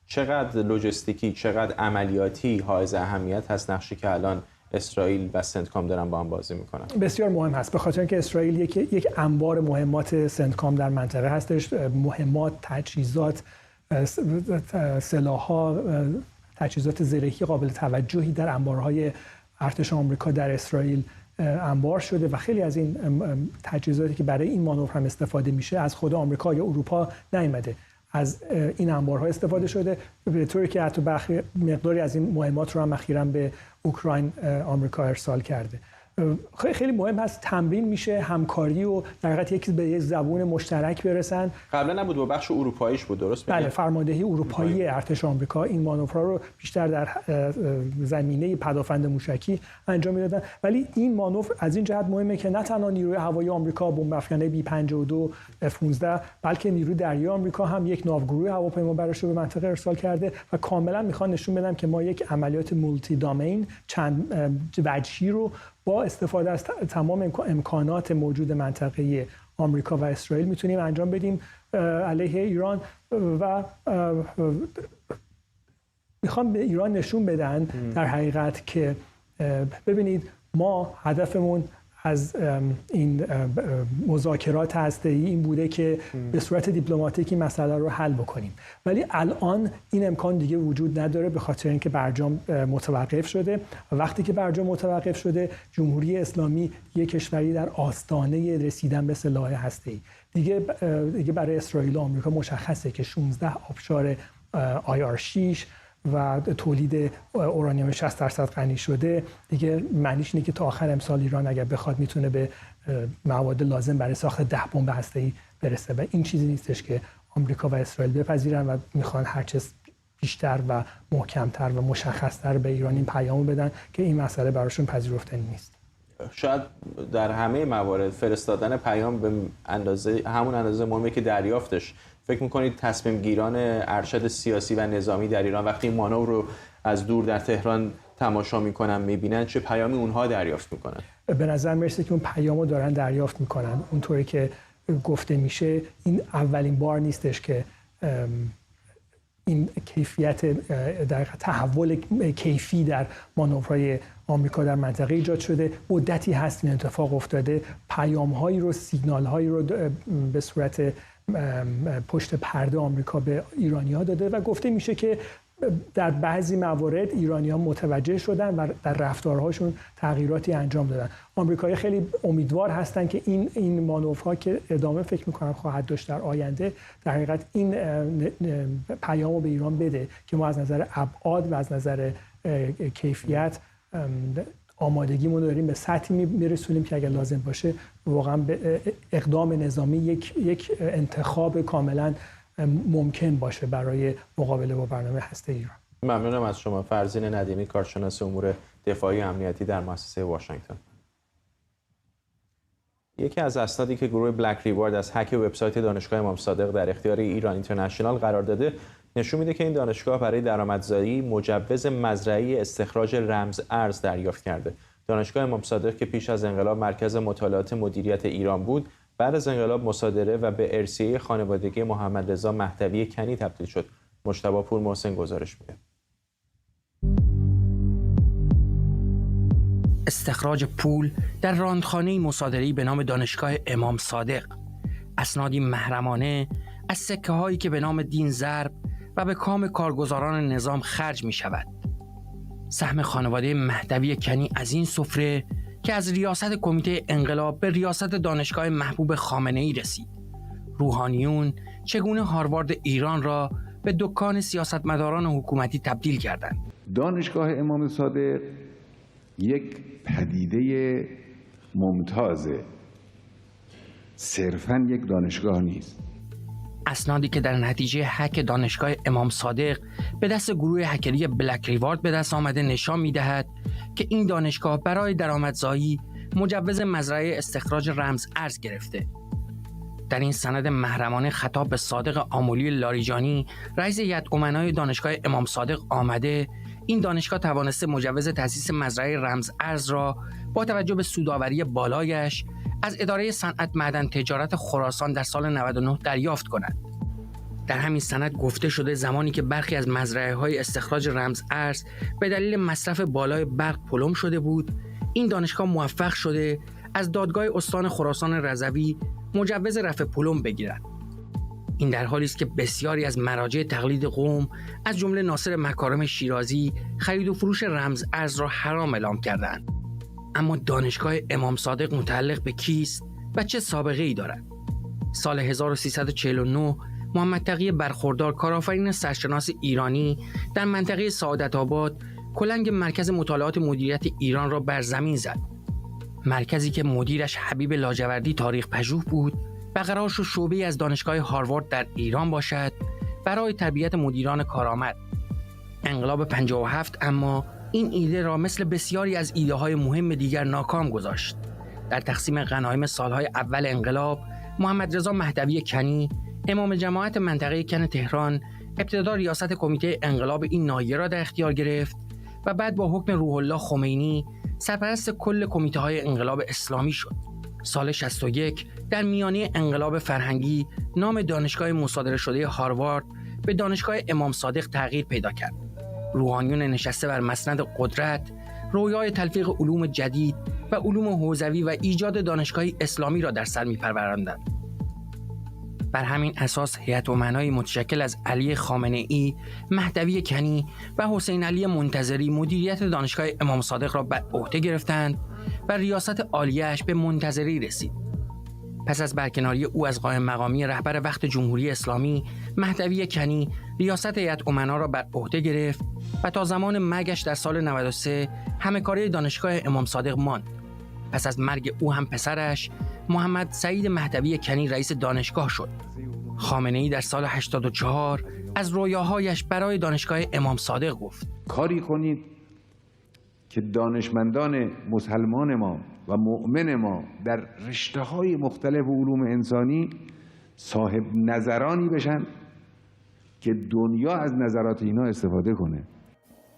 چقدر لوجستیکی، چقدر عملیاتی حائز اهمیت هست نقشی که الان اسرائیل و سنتکام دارن با هم بازی میکنن؟ بسیار مهم هست، به خاطر اینکه اسرائیل یک انبار مهمات سنتکام در منطقه هستش. مهمات، تجهیزات، سلاح‌ها، تجهیزات زرهی قابل توجهی در انبارهای ارتش آمریکا در اسرائیل انبار شده و خیلی از این تجهیزاتی که برای این مانور هم استفاده میشه از خود آمریکا یا اروپا نیامده، از این انبارها استفاده شده، به طوری که حتی مقداری از این مهمات رو هم اخیراً به اوکراین آمریکا ارسال کرده. خیلی مهم هست تمرین میشه، همکاری و در حقیقت یکی به یک زبون مشترک برسن. قبلا نبود با بخش اروپاییش بود، درست میگم؟ بله، فرماندهی اروپایی ارتش آمریکا این مانورها رو بیشتر در زمینه پدافند موشکی انجام میدادن. ولی این مانور از این جهت مهمه که نه تنها نیروی هوایی آمریکا بمب افکنه B-52 F-15 بلکه نیروی دریایی آمریکا هم یک ناوگروه هواپیما براش رو به منطقه ارسال کرده و کاملا میخوان نشون بدن که ما یک عملیات مولتی دامین چند وجهی رو با استفاده از تمام امکانات موجود منطقه آمریکا و اسرائیل میتونیم انجام بدیم علیه ایران و میخوام به ایران نشون بدن در حقیقت که ببینید ما هدفمون از این مذاکرات هسته‌ای این بوده که به صورت دیپلماتیکی مسئله رو حل بکنیم، ولی الان این امکان دیگه وجود نداره به خاطر اینکه برجام متوقف شده و وقتی که برجام متوقف شده جمهوری اسلامی یک کشوری در آستانه رسیدن به سلاح هسته‌ای دیگه برای اسرائیل و آمریکا مشخصه که 16 آبشار IR-6 و تولید اورانیوم 60% غنی شده دیگه معنیش اینه که تا آخر امسال ایران اگر بخواد میتونه به مواد لازم برای ساخت 10 بمب هسته‌ای برسه و این چیزی نیستش که آمریکا و اسرائیل بپذیرن و میخوان هرچه بیشتر و محکمتر و مشخصتر به ایران این پیامو بدن که این مسئله براشون پذیرفتنی نیست. شاید در همه موارد فرستادن پیام به همون اندازه مهمه که دریافتش. فکر میکنید تصمیم گیران ارشد سیاسی و نظامی در ایران وقتی مانور رو از دور در تهران تماشا میکنن میبینن چه پیامی اونها دریافت میکنن؟ به نظر میرسه که اون پیامو دارن دریافت میکنن. اونطوری که گفته میشه این اولین بار نیستش که این کیفیت در تحول کیفی در مانورهای آمریکا در منطقه ایجاد شده. مدتی هست این اتفاق افتاده، پیام‌هایی رو، سیگنال‌هایی رو به صورت پشت پرده آمریکا به ایرانی‌ها داده و گفته میشه که در بعضی موارد ایرانی‌ها متوجه شدن و در رفتارهاشون تغییراتی انجام دادن. آمریکایی‌ها خیلی امیدوار هستن که این مانورها که ادامه فکر می‌کنم خواهد داشت در آینده، در حقیقت این پیامو به ایران بده که ما از نظر ابعاد و از نظر کیفیت آمادگیمون رو داریم به سطحی میرسونیم که اگر لازم باشه واقعا به اقدام نظامی یک انتخاب کاملا ممکن باشه برای مقابله با برنامه هسته ایران. ممنونم از شما. فرزین ندیمی، کارشناس امور دفاعی امنیتی در مؤسسه واشنگتن. یکی از اسنادی که گروه بلک ریوارد از هک وبسایت دانشگاه امام صادق در اختیار ایران اینترنشنال قرار داده نشون میده که این دانشگاه برای درآمدزایی مجوز مزرعی استخراج رمز ارز دریافت کرده. دانشگاه امام صادق که پیش از انقلاب مرکز مطالعات مدیریت ایران بود، بعد از انقلاب مصادره و به ارثیه خانوادگی محمد رضا مهدوی کنی تبدیل شد. مجتبی پور محسن گزارش میده. استخراج پول در راندخانه مصادره‌ای به نام دانشگاه امام صادق، اسنادی محرمانه از سکه هایی که به نام دین ضرب و به کام کارگزاران نظام خرج می شود. سهم خانواده مهدوی کنی از این سفره که از ریاست کمیته انقلاب به ریاست دانشگاه محبوب خامنه‌ای رسید. روحانیون چگونه هاروارد ایران را به دکان سیاستمداران حکومتی تبدیل کردند. دانشگاه امام صادق یک پدیده ممتازه، صرفاً یک دانشگاه نیست. اسنادی که در نتیجه هک دانشگاه امام صادق به دست گروه هکری بلک ریوارد به دست آمده نشان می‌دهد که این دانشگاه برای درآمدزایی مجوز مزرعه استخراج رمز ارز گرفته. در این سند محرمانه خطاب به صادق آملی لاریجانی، رئیس هیئت امنای دانشگاه امام صادق آمده این دانشگاه توانسته مجوز تأسیس مزرعه رمز ارز را با توجه به سودآوری بالایش از اداره صنعت معدن تجارت خراسان در سال 99 دریافت کند. در همین سند گفته شده زمانی که برخی از مزرعه‌های استخراج رمز ارز به دلیل مصرف بالای برق پلم شده بود، این دانشگاه موفق شده از دادگاه استان خراسان رضوی مجوز رفع پلم بگیرد. این در حالی است که بسیاری از مراجع تقلید قوم از جمله ناصر مکارم شیرازی خرید و فروش رمز ارز را حرام اعلام کردند. اما دانشگاه امام صادق متعلق به کیست و چه سابقه‌ای دارد؟ سال 1349 محمد تقی برخوردار، کارآفرین سرشناس ایرانی در منطقه سعادت آباد، کلنگ مرکز مطالعات مدیریت ایران را بر زمین زد. مرکزی که مدیرش حبیب لاجوردی تاریخ پژوه بود و قرار شد شعبه‌ای از دانشگاه هاروارد در ایران باشد برای تربیت مدیران کارآمد. انقلاب 57 اما این ایده را مثل بسیاری از ایده‌های مهم دیگر ناکام گذاشت. در تقسیم غنایم سالهای اول انقلاب، محمد رضا مهدوی کنی، امام جماعت منطقه کن تهران، ابتدا ریاست کمیته انقلاب این ناحیه را در اختیار گرفت و بعد با حکم روح الله خمینی سرپرست کل کمیته‌های انقلاب اسلامی شد. سال 61 در میانه انقلاب فرهنگی نام دانشگاه مصادره شده هاروارد به دانشگاه امام صادق تغییر پیدا کرد. روحانیون نشسته بر مسند قدرت رویای تلفیق علوم جدید و علوم حوزوی و ایجاد دانشگاهی اسلامی را در سر می‌پروراندند. بر همین اساس هیئت امنای متشکل از علی خامنه‌ای، مهدوی کنی و حسین علی منتظری مدیریت دانشگاه امام صادق را بر عهده گرفتند و ریاست عالیه‌اش به منتظری رسید. پس از برکناری او از قائم مقامی رهبر وقت جمهوری اسلامی، مهدوی کنی ریاست هیئت امنا را بر عهده گرفت و تا زمان مرگش در سال 93 همکاری دانشگاه امام صادق ماند. پس از مرگ او هم پسرش محمد سعید مهدوی کنی رئیس دانشگاه شد. خامنه‌ای در سال 84 از رویاهایش برای دانشگاه امام صادق گفت: کاری کنید که دانشمندان مسلمان ما و مؤمن ما در رشته‌های مختلف علوم انسانی صاحب نظرانی بشن که دنیا از نظرات اینا استفاده کنه.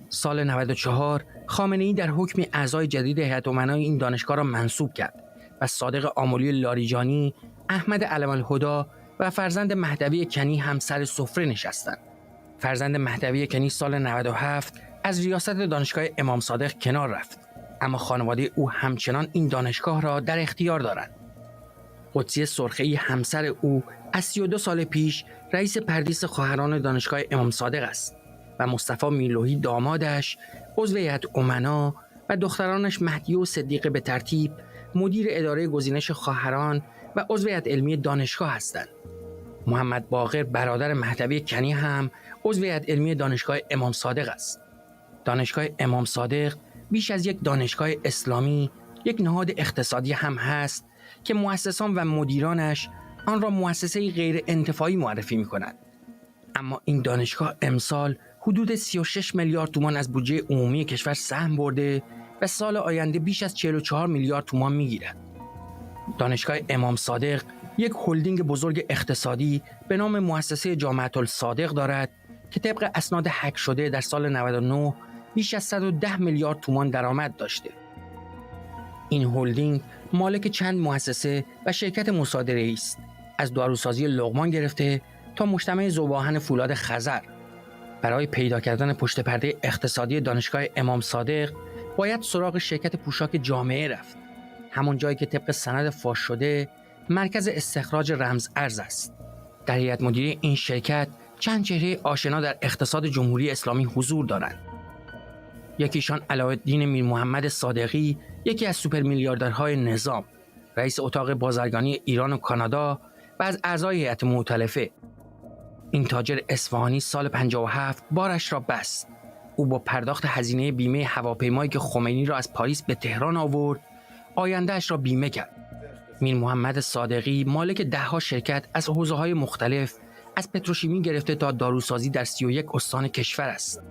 سال 94 خامنه‌ای در حکم اعضای جدید هیئت امنای این دانشگاه را منصوب کرد و صادق آملی لاریجانی، احمد علم الهدی و فرزند مهدوی کنی هم سر سفره نشستند. فرزند مهدوی کنی سال 97 از ریاست دانشگاه امام صادق کنار رفت، اما خانواده او همچنان این دانشگاه را در اختیار دارند. قدسی سرخی همسر او از 32 سال پیش رئیس پردیس خواهران دانشگاه امام صادق است و مصطفی میرلوحی دامادش عضو هیئت امنا و دخترانش مهدیه و صدیقه به ترتیب مدیر اداره گزینش خواهران و عضو هیئت علمی دانشگاه هستند. محمد باقر برادر مهدوی کنی هم عضو هیئت علمی دانشگاه امام صادق است. دانشگاه امام صادق بیش از یک دانشگاه اسلامی، یک نهاد اقتصادی هم هست که مؤسسان و مدیرانش آن را مؤسسه غیر انتفاعی معرفی می‌کنند. اما این دانشگاه امسال حدود 36 میلیارد تومان از بودجه عمومی کشور سهم برده و سال آینده بیش از 44 میلیارد تومان می‌گیرد. دانشگاه امام صادق یک هلدینگ بزرگ اقتصادی به نام مؤسسه جامعة الصادق دارد که طبق اسناد هک شده در سال 99 بیش از 110 میلیارد تومان درآمد داشته. این هلدینگ مالک چند مؤسسه و شرکت مصادره‌ای است، از داروسازی لقمان گرفته تا مجتمع ذوب‌آهن فولاد خزر. برای پیدا کردن پشت پرده اقتصادی دانشگاه امام صادق باید سراغ شرکت پوشاک جامعه رفت، همون جایی که طبق سند فاش شده مرکز استخراج رمز ارز است. در هیئت مدیره این شرکت چند چهره آشنا در اقتصاد جمهوری اسلامی حضور دارند. یکیشان علاءالدین میر محمد صادقی، یکی از سوپر میلیاردرهای نظام، رئیس اتاق بازرگانی ایران و کانادا و از اعضای هیئت مؤتلفه. این تاجر اصفهانی سال 57 بارش را بست. او با پرداخت هزینه بیمه هواپیمایی که خمینی را از پاریس به تهران آورد، آینده‌اش را بیمه کرد. میر محمد صادقی مالک ده‌ها شرکت از حوزه‌های مختلف، از پتروشیمی گرفته تا داروسازی در 31 استان کشور است.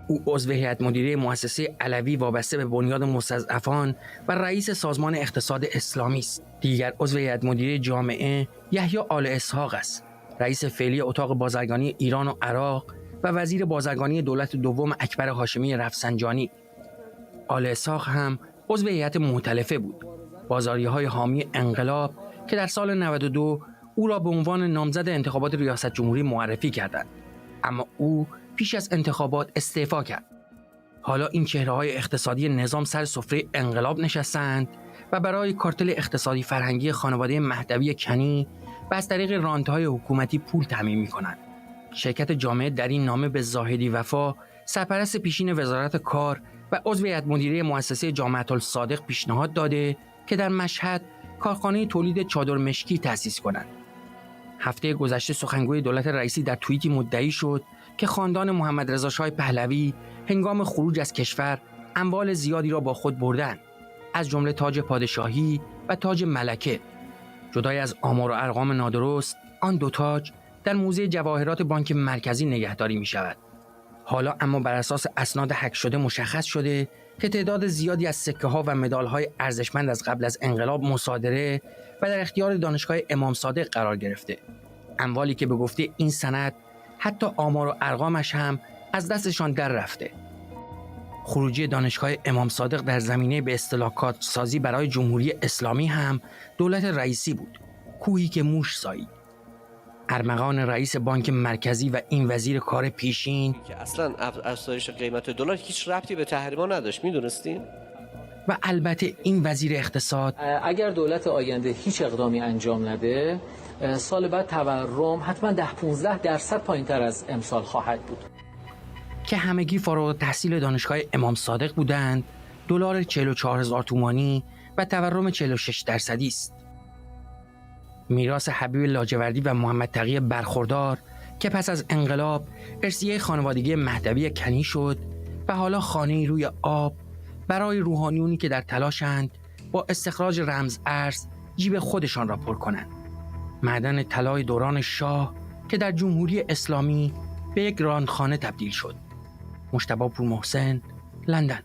او عضو هیئت مدیره مؤسسه علوی وابسته به بنیاد مستضعفان و رئیس سازمان اقتصاد اسلامی است. دیگر عضو هیئت مدیره جامعه یحیی آل اسحاق است، رئیس فعلی اتاق بازرگانی ایران و عراق و وزیر بازرگانی دولت دوم اکبر هاشمی رفسنجانی. آل اسحاق هم عضو هیئت مؤتلفه بود، بازاریه‌های حامی انقلاب که در سال 92 او را به عنوان نامزد انتخابات ریاست جمهوری معرفی کردند، اما او پیش از انتخابات استعفا کرد. حالا این چهره‌های اقتصادی نظام سر سفره انقلاب نشستند و برای کارتل اقتصادی فرهنگی خانواده مهدوی کنی و از طریق رانت‌های حکومتی پول تامین می‌کنند. شرکت جامعه در این نامه به زاهدی وفا، سرپرست پیشین وزارت کار و عضو هیئت مدیره مؤسسه جامعة الصادق پیشنهاد داده که در مشهد کارخانه تولید چادر مشکی تأسیس کنند. هفته گذشته سخنگوی دولت رئیسی در توییتی مدعی شد که خاندان محمد رضا شاه پهلوی هنگام خروج از کشور اموال زیادی را با خود بردند، از جمله تاج پادشاهی و تاج ملکه. جدای از آمار و ارقام نادرست، آن دو تاج در موزه جواهرات بانک مرکزی نگهداری می شود. حالا اما بر اساس اسناد هک شده مشخص شده که تعداد زیادی از سکه ها و مدال های ارزشمند از قبل از انقلاب مصادره و در اختیار دانشگاه امام صادق قرار گرفته. اموالی که به گفته این سند حتی آمار و ارقامش هم از دستشان در رفته. خروجی دانشگاه امام صادق در زمینه به اصطلاح کادرسازی برای جمهوری اسلامی هم دولت رئیسی بود، کوهی که موش سایید. ارمغان رئیس بانک مرکزی و این وزیر کار پیشین که اصلا افزایش قیمت دلار هیچ ربطی به تحریما نداشت، میدونستین؟ و البته این وزیر اقتصاد اگر دولت آینده هیچ اقدامی انجام نده، سال بعد تورم حتما 10-15% پایین‌تر از امسال خواهد بود. که همگی فارغ التحصیل دانشگاه امام صادق بودند. دلار 44,000 تومانی و تورم 46% است. میراث حبیب لاجوردی و محمد تقی برخوردار که پس از انقلاب ارثیه خانوادگی مهدوی کنی شد و حالا خانه‌ای روی آب برای روحانیونی که در تلاشند با استخراج رمز ارز جیب خودشان را پر کنند. معدن طلای دوران شاه که در جمهوری اسلامی به یک راندخانه تبدیل شد. مجتبی پورمحسن، لندن.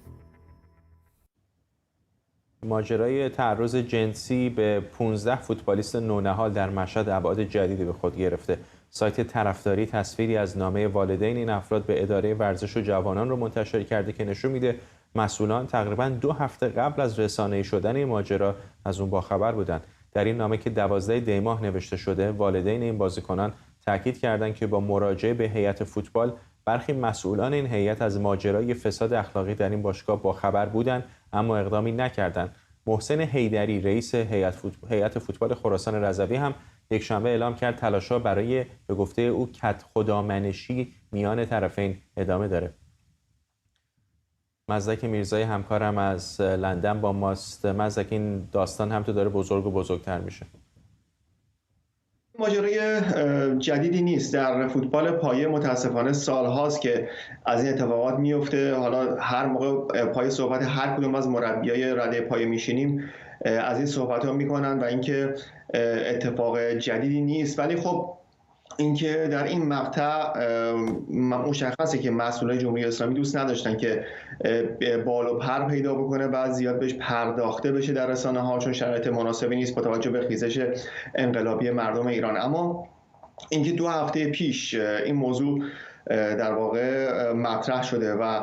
ماجرای تعرض جنسی به 15 فوتبالیست نونهال در مشهد ابعاد جدیدی به خود گرفته. سایت طرفداری تصویری از نامه والدین این افراد به اداره ورزش و جوانان رو منتشر کرده که نشون میده مسئولان تقریباً 2 هفته قبل از رسانه‌ای شدن این ماجرا از اون باخبر بودند. در این نامه که 12 دی ماه نوشته شده، والدین این بازیکنان تاکید کردند که با مراجعه به هیئت فوتبال برخی مسئولان این هیئت از ماجرای فساد اخلاقی در این باشگاه باخبر بودند اما اقدامی نکردند. محسن حیدری رئیس هیئت فوتبال خراسان رضوی هم یکشنبه اعلام کرد تلاش‌ها برای به گفته او کدخدامنشی میان طرفین ادامه داره. مزدک میرزایی همکارم از لندن با ماست. مزدک، این داستان هم تو داره بزرگ و بزرگتر میشه. ماجرای جدیدی نیست در فوتبال پایه. متاسفانه سالهاست که از این اتفاقات میفته. حالا هر موقع پای صحبت هر کدوم از مربیای رده پایه میشینیم از این صحبت ها میکنن و اینکه اتفاق جدیدی نیست، ولی خب اینکه در این مقطع مشخصه که مسئولای جمهوری اسلامی دوست نداشتن که بال و پر پیدا بکنه و زیاد بهش پرداخته بشه در رسانه‌ها، چون شرایط مناسبی نیست با توجه به خیزش انقلابی مردم ایران. اما اینکه 2 هفته پیش این موضوع در واقع مطرح شده و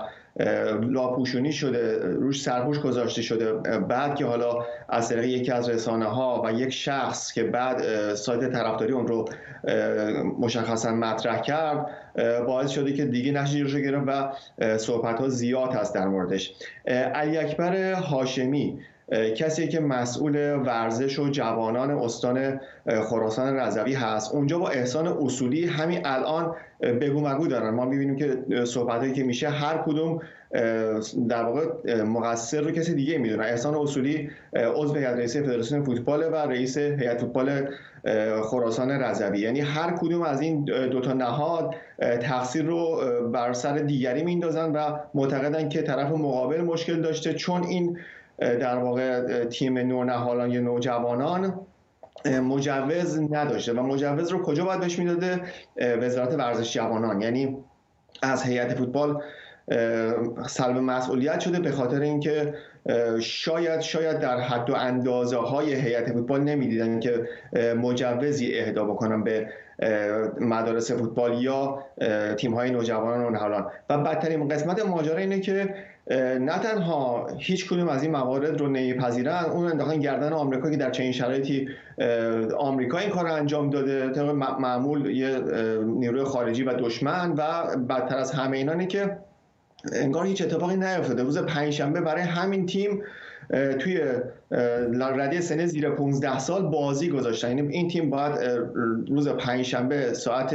لاپوشونی شده، روش سرپوش گذاشته شده، بعد که حالا از طریق یکی از رسانه‌ها و یک شخص که بعد سایت طرفداری اون رو مشخصا مطرح کرد، باعث شده که دیگه نشریش رو گرفت و صحبت‌ها زیاد هست در موردش. علی اکبر هاشمی، کسی که مسئول ورزش و جوانان استان خراسان رضوی هست، اونجا با احسان اصولی همین الان بگو مگو دارن. ما می‌بینیم که صحبتایی که میشه هر کدوم در واقع مقصر رو کسی دیگه میدونه. احسان اصولی عضو هیئت رئیسه فدراسیون فوتبال و رئیس هیئت فوتبال خراسان رضوی، یعنی هر کدوم از این 2 تا نهاد تقصیر رو بر سر دیگری میندازن و معتقدن که طرف مقابل مشکل داشته، چون این در واقع تیم نونهالان یا نوجوانان مجوز نداشته و مجوز رو کجا باید بهش میداده؟ وزارت ورزش جوانان. یعنی از هیئت فوتبال سلب مسئولیت شده به خاطر اینکه شاید در حد و اندازه های هیئت فوتبال نمیدیدن که مجوزی اهدا بکنن به مدارس فوتبال یا تیم های نوجوانان و نهالان. و بدترین قسمت ماجرا اینه که نه تنها هیچ کدوم از این موارد رو نمیپذیرن، اون انداختن گردن آمریکا که در چنین شرایطی آمریکا این کار رو انجام داده، طبق معمول یه نیروی خارجی و دشمن. و بدتر از همه اینانه که انگار هیچ اتفاقی نیفتاده. روز پنجشنبه برای همین تیم توی رده سن زیر 15 سال بازی گذاشتن. یعنی این تیم باید روز پنجشنبه ساعت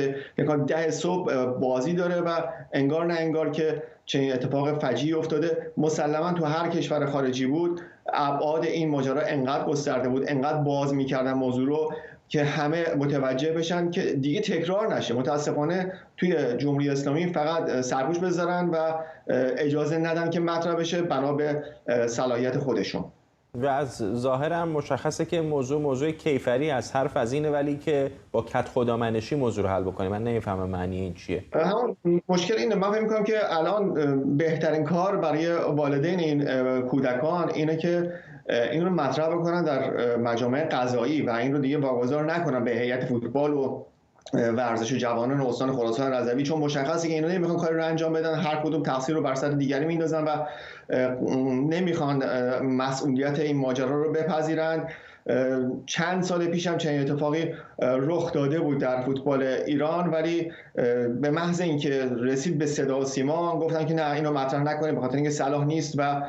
10 صبح بازی داره و انگار نه انگار که چنین اتفاق فجیعی افتاده. مسلما تو هر کشور خارجی بود ابعاد این ماجرا انقدر گسترده بود، انقدر باز می‌کردن موضوع رو که همه متوجه بشن که دیگه تکرار نشه. متاسفانه توی جمهوری اسلامی فقط سرپوش بذارن و اجازه ندن که مطرح بشه بنا به صلاحیت خودشون. و از ظاهر هم مشخصه که موضوع کیفری از حرف از اینه، ولی که با کدخدامنشی موضوع رو حل بکنیم. من نمیفهمم معنی این چیه. همون مشکل اینه. من فکر می‌کنم که الان بهترین کار برای والدین این کودکان اینه که این رو مطرح بکنن در مجامع قضایی و این رو دیگه واگذار نکنن به هیئت فوتبال و ورزش جوانان استان خراسان رضوی، چون مشخصه که اینا نمیخوان کاری رو انجام بدن، هر کدوم تقصیر رو بر سر دیگری میندازن و نمیخوان مسئولیت این ماجرا رو بپذیرن. چند سال پیش هم چنین اتفاقی رخ داده بود در فوتبال ایران، ولی به محض اینکه رسید به صدا و سیما گفتن که نه اینو مطرح نکنیم به خاطر اینکه صلاح نیست. و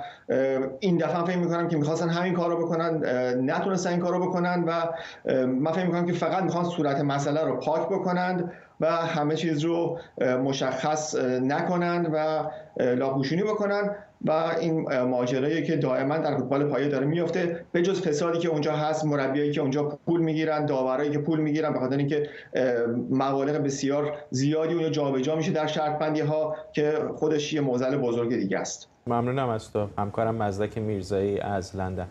این دفعه فکر می‌کنم که می‌خواستن همین کارو بکنن، نتونستن این کارو بکنن و من فکر می‌کنم که فقط می‌خوان صورت مسئله رو پاک بکنند و همه چیز رو مشخص نکنند و لاپوشونی بکنن. و این ماجرایی که دائما در فوتبال پایه داره میفته، به جز فسادی که اونجا هست، مربیایی که اونجا پول میگیرن، داورایی که پول میگیرن به خاطر اینکه مبالغ بسیار زیادی اونجا جابجا میشه در شرط بندی ها که خودش یه معضل بزرگ دیگه است. ممنونم از تو همکارم مزدک میرزایی از لندن.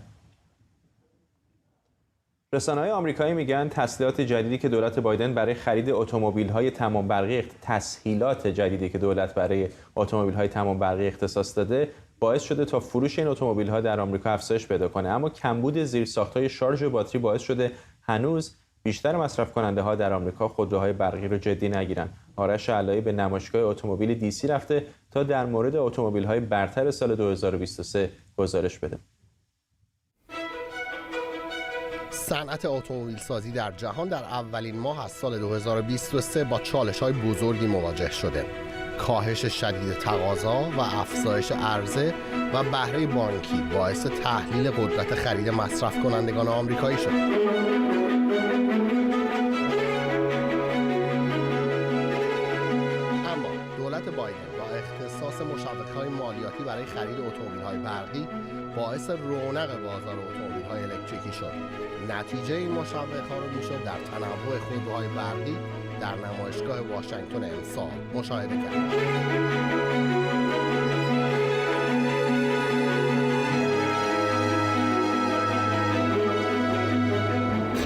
رسانه‌های آمریکایی میگن تسهیلات جدیدی که دولت بایدن برای خرید اتومبیل‌های تمام برقی اختصاص داده باعث شده تا فروش این اتومبیل‌ها در آمریکا افزایش پیدا کنه، اما کمبود زیرساخت‌های شارژ و باتری باعث شده هنوز بیشتر مصرف کننده‌ها در آمریکا خودروهای برقی رو جدی نگیرن. آرش علایی به نمایشگاه اتومبیل دیسی رفته تا در مورد اتومبیل‌های برتر سال 2023 گزارش بده. صنعت اتومبیل سازی در جهان در اولین ماه از سال 2023 با چالش‌های بزرگی مواجه شده. کاهش شدید تقاضا و افزایش عرضه و بهره بانکی باعث تحلیل قدرت خرید مصرف کنندگان آمریکایی شد. اما دولت بایدن با اختصاص مشوق‌های مالیاتی برای خرید اتومبیل‌های برقی باعث رونق بازار اتومبیل‌های الکتریکی شد. نتیجه این مشوق‌ها رو میشد در تنوع خودروهای برقی در نمایشگاه واشنگتن امسال مشاهده کرد.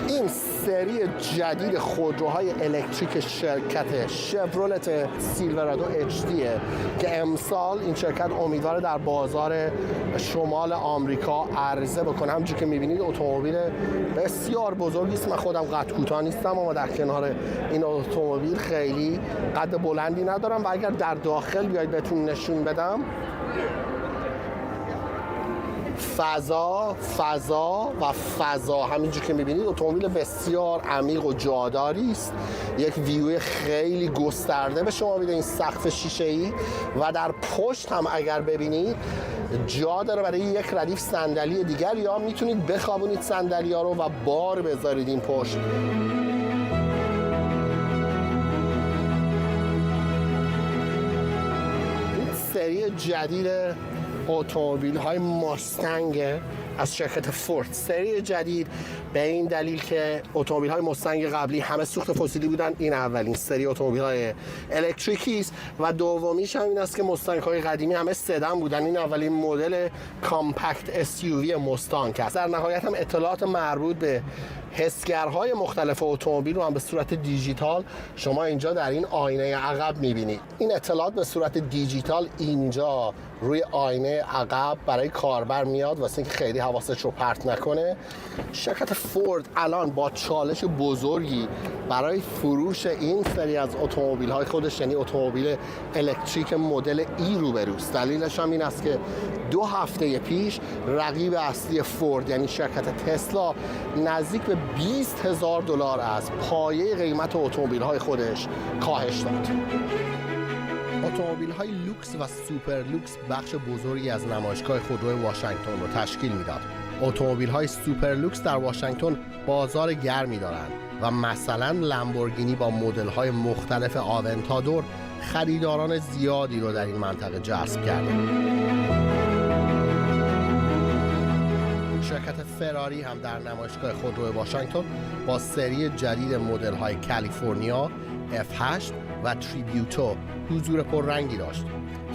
این سری جدید خودروهای الکتریک شرکت شورولت سیلورادو HD که امسال این شرکت امیدواره در بازار شمال آمریکا عرضه بکنه. همونجوری که می‌بینید اتومبیل بسیار بزرگی است. من خودم قد کوتاه نیستم اما در کنار این اتومبیل خیلی قد بلندی ندارم و اگر در داخل بیاید بهتون نشون بدم فضا همینجور که میبینید اتومبیل بسیار عمیق و جاداری است. یک ویو خیلی گسترده به شما میده این سقف شیشه‌ای و در پشت هم اگر ببینید جا داره برای یک ردیف صندلی دیگر یا میتونید بخوابونید صندلی‌ها رو و بار بذارید این پشت. این سری جدید اتومبیل‌های ماستنگ از شرکت فورد، سری جدید به این دلیل که اتومبیل‌های ماستنگ قبلی همه سوخت فسیلی بودن، این اولین سری اتومبیل‌های الکتریکی است و دومیش هم این است که ماستنگ‌های قدیمی همه سدن بودن، این اولین مدل کامپکت SUV مستانگ است. در نهایت هم اطلاعات مربوط به حسگرهای مختلف اتومبیل رو هم به صورت دیجیتال شما اینجا در این آینه عقب می‌بینید. این اطلاعات به صورت دیجیتال اینجا روی آینه عقب برای کاربر میاد واسه اینکه خیلی حواسش رو پرت نکنه. شرکت فورد الان با چالش بزرگی برای فروش این سری از اتومبیل‌های خودش، یعنی اتومبیل الکتریک مدل ای روبروست. دلیلش هم این است که 2 هفته پیش رقیب اصلی فورد یعنی شرکت تسلا نزدیک به $20,000 از پایه قیمت اتومبیل‌های خودش کاهش داد. اتومبیل‌های لوکس و سوپر لوکس بخش بزرگی از نمایشگاه خودرو واشنگتن رو تشکیل میداد. اتومبیل‌های سوپر لوکس در واشنگتن بازار گرمی دارند و مثلا لامبورگینی با مدل‌های مختلف آونتادور خریداران زیادی رو در این منطقه جذب کرده. شرکت فراری هم در نمایشگاه خودرو واشنگتن با سری جدید مدل‌های کالیفرنیا، F8 و تریبیوتو حضور پررنگی داشت.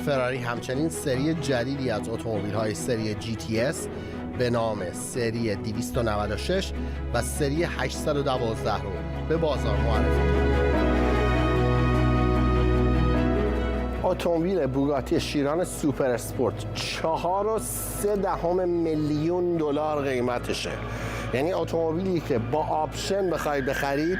فراری همچنین سری جدیدی از اتومبیل‌های سری GTS به نام سری 296 و سری 812 رو به بازار معرفی کرد. اتومبیل بوگاتی شیران سوپر اسپورت $4.3 میلیون قیمتشه. یعنی اتومبیلی که با آپشن بخواید بخرید،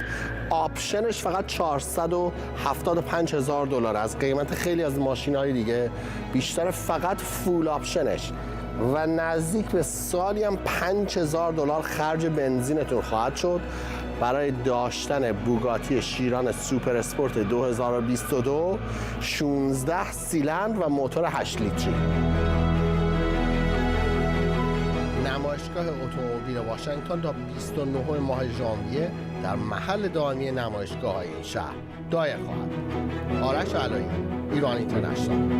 آپشنش فقط $475,000 از قیمت خیلی از ماشین‌های دیگه بیشتر، فقط فول آپشنش و نزدیک به سالی هم $5,000 خرج بنزینتون خواهد شد برای داشتن بوگاتی شیران سوپر اسپورت 2022 16 سیلندر و موتور 8 لیتری. نمایشگاه اتومبیل واشنگتن تا 29 ماه ژانویه در محل دائمی نمایشگاه‌های این شهر دایر خواهد. آرش علایی، ایران اینترنشنال.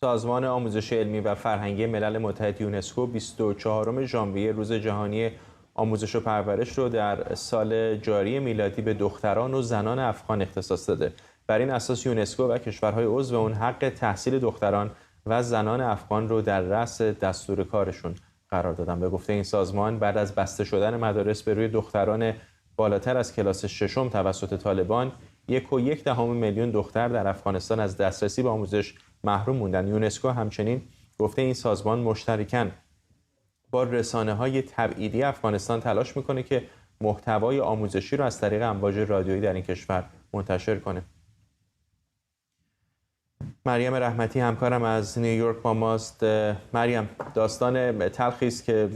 سازمان آموزش علمی و فرهنگی ملل متحد یونسکو 24 ژانویه روز جهانی آموزش و پرورش رو در سال جاری میلادی به دختران و زنان افغان اختصاص داده. بر این اساس یونسکو و کشورهای عضو اون حق تحصیل دختران و زنان افغان رو در رأس دستور کارشون قرار دادن. به گفته این سازمان بعد از بسته شدن مدارس به روی دختران بالاتر از کلاس ششم توسط طالبان 1.1 میلیون دختر در افغانستان از دسترسی به آموزش محروم موندن. یونسکو همچنین گفته این سازمان مشترکاً با رسانه‌های تبعیدی افغانستان تلاش میکنه که محتوای آموزشی رو از طریق امواج رادیویی در این کشور منتشر کنه. مریم رحمتی همکارم از نیویورک با ماست. مریم، داستان تلخی است که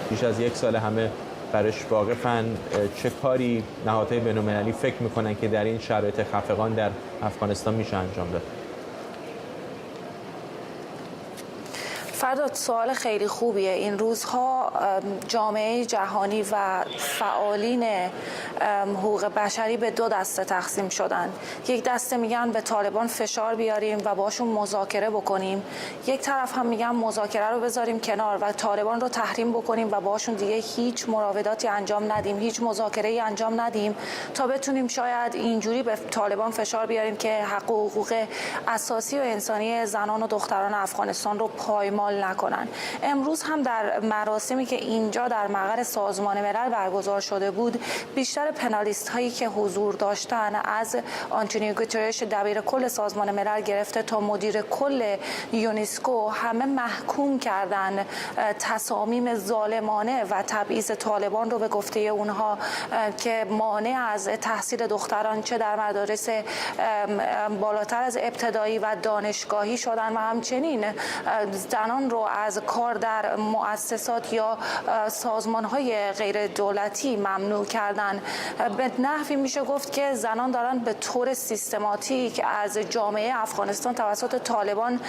بیش از 1 سال همه برش واقفن، چه کاری نهادهای بین‌المللی فکر میکنن که در این شرایط خفقان در افغانستان میشه انجام داد؟ فرداد، سوال خیلی خوبیه. این روزها جامعه جهانی و فعالین حقوق بشری به دو دسته تقسیم شدن. یک دسته میگن به طالبان فشار بیاریم و باشون مذاکره بکنیم، یک طرف هم میگن مذاکره رو بذاریم کنار و طالبان رو تحریم بکنیم و باشون دیگه هیچ مراوداتی انجام ندیم، هیچ مذاکره‌ای انجام ندیم تا بتونیم شاید اینجوری به طالبان فشار بیاریم که حق و حقوق اساسی و انسانی زنان و دختران افغانستان رو پایمال نکنن. امروز هم در مراسمی که اینجا در مقر سازمان ملل برگزار شده بود، بیشتر پنالیست هایی که حضور داشتن از آنتونیو گوترش دبیر کل سازمان ملل گرفته تا مدیر کل یونسکو همه محکوم کردن تصامیم ظالمانه و تبعیض طالبان رو به گفته اونها که مانع از تحصیل دختران چه در مدارس بالاتر از ابتدایی و دانشگاهی شدن و همچنین زنان رو از کار در مؤسسات یا سازمان‌های غیر دولتی ممنوع کردن. به نحوی میشه گفت که زنان دارن به طور سیستماتیک از جامعه افغانستان توسط طالبان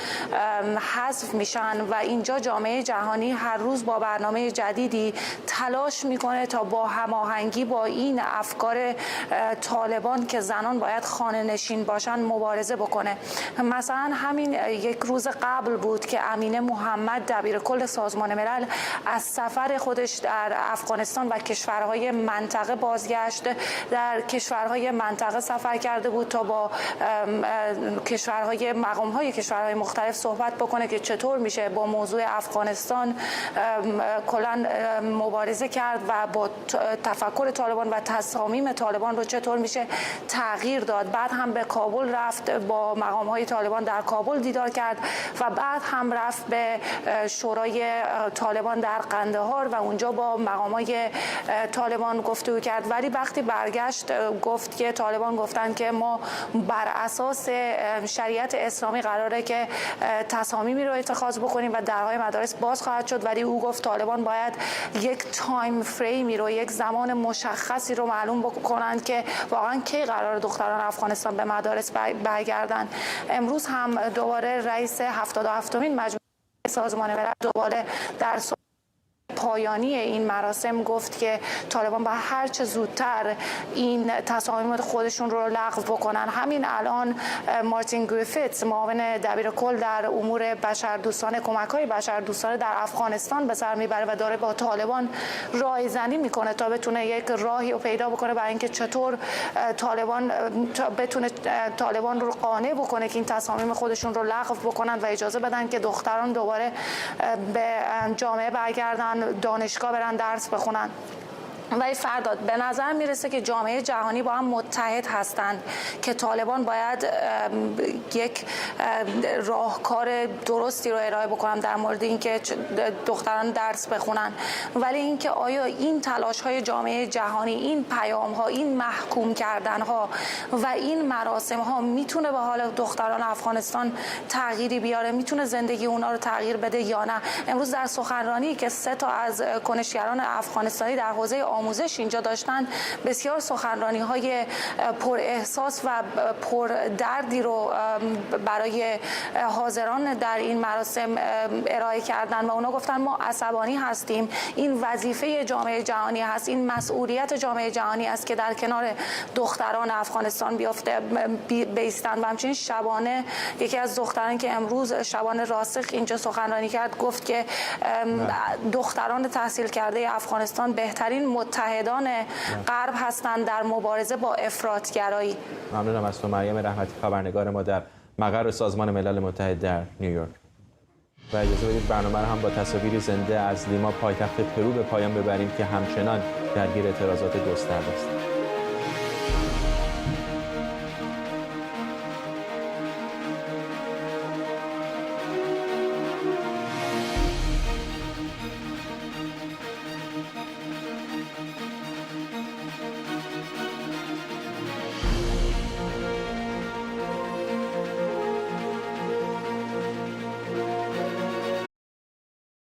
حذف میشن و اینجا جامعه جهانی هر روز با برنامه جدیدی تلاش میکنه تا با هماهنگی با این افکار طالبان که زنان باید خانه نشین باشن مبارزه بکنه. مثلا همین یک روز قبل بود که امینه محمد دبیر کل سازمان ملل از سفر خودش در افغانستان و کشورهای منطقه بازگشت. در کشورهای منطقه سفر کرده بود تا با مقامهای کشورهای مختلف صحبت بکنه که چطور میشه با موضوع افغانستان کلاً مبارزه کرد و با تفکر طالبان و تصامیم طالبان رو چطور میشه تغییر داد. بعد هم به کابل رفت، با مقامهای طالبان در کابل دیدار کرد و بعد هم رفت به شورای طالبان در قندهار و اونجا با مقامای طالبان گفتگو کرد. ولی وقتی برگشت گفت که طالبان گفتن که ما بر اساس شریعت اسلامی قراره که تصامیمی رو اتخاذ بکنیم و درهای مدارس باز خواهد شد، ولی او گفت طالبان باید یک تایم فریمی رو، یک زمان مشخصی رو معلوم بکنند که واقعا کی قرار دختران افغانستان به مدارس برگردن. امروز هم دوباره رئیس 77مین مجمع سازمان ملل دوباره در پایانی این مراسم گفت که طالبان با هر چه زودتر این تصامیم خودشون رو لغو بکنن. همین الان مارتین گریفیتس، معاون دبیر کل در امور بشردوستانه، کمک‌های بشردوستانه در افغانستان به سر میبره و داره با طالبان راهزنی میکنه تا بتونه یک راهی رو پیدا بکنه برای اینکه چطور طالبان بتونه طالبان رو قانع بکنه که این تصامیم خودشون رو لغو بکنن و اجازه بدن که دختران دوباره به جامعه برگردن، دانشگاه برن درس بخونن. ولی فرداد به نظر میرسه که جامعه جهانی با هم متحد هستند که طالبان باید یک راهکار درستی رو ارائه بکنن در مورد اینکه دختران درس بخونن. ولی اینکه آیا این تلاش های جامعه جهانی، این پیام ها، این محکوم کردن ها و این مراسم ها میتونه به حال دختران افغانستان تغییری بیاره، میتونه زندگی اونا رو تغییر بده یا نه؟ امروز در سخنرانی که 3 تا از کنشگران افغانستانی در حوزه آموزش اینجا داشتن، بسیار سخنرانی های پر احساس و پر دردی رو برای حاضران در این مراسم ارائه کردن و اونا گفتن ما عصبانی هستیم، این وظیفه جامعه جهانی هست، این مسئولیت جامعه جهانی است که در کنار دختران افغانستان بیستن. و همچنین شبانه، یکی از دختران که امروز شبانه راسخ اینجا سخنرانی کرد، گفت که دختران تحصیل کرده افغانستان بهترین متحدان غرب هستند در مبارزه با افراطگرایی. ممنونم از تو مریم رحمتی، خبرنگار ما در مقر سازمان ملل متحد در نیویورک. و اجازه بدید برنامه رو هم با تصاویری زنده از لیما، پایتخت پرو به پایان ببریم که همچنان درگیر اعتراضات گسترده است.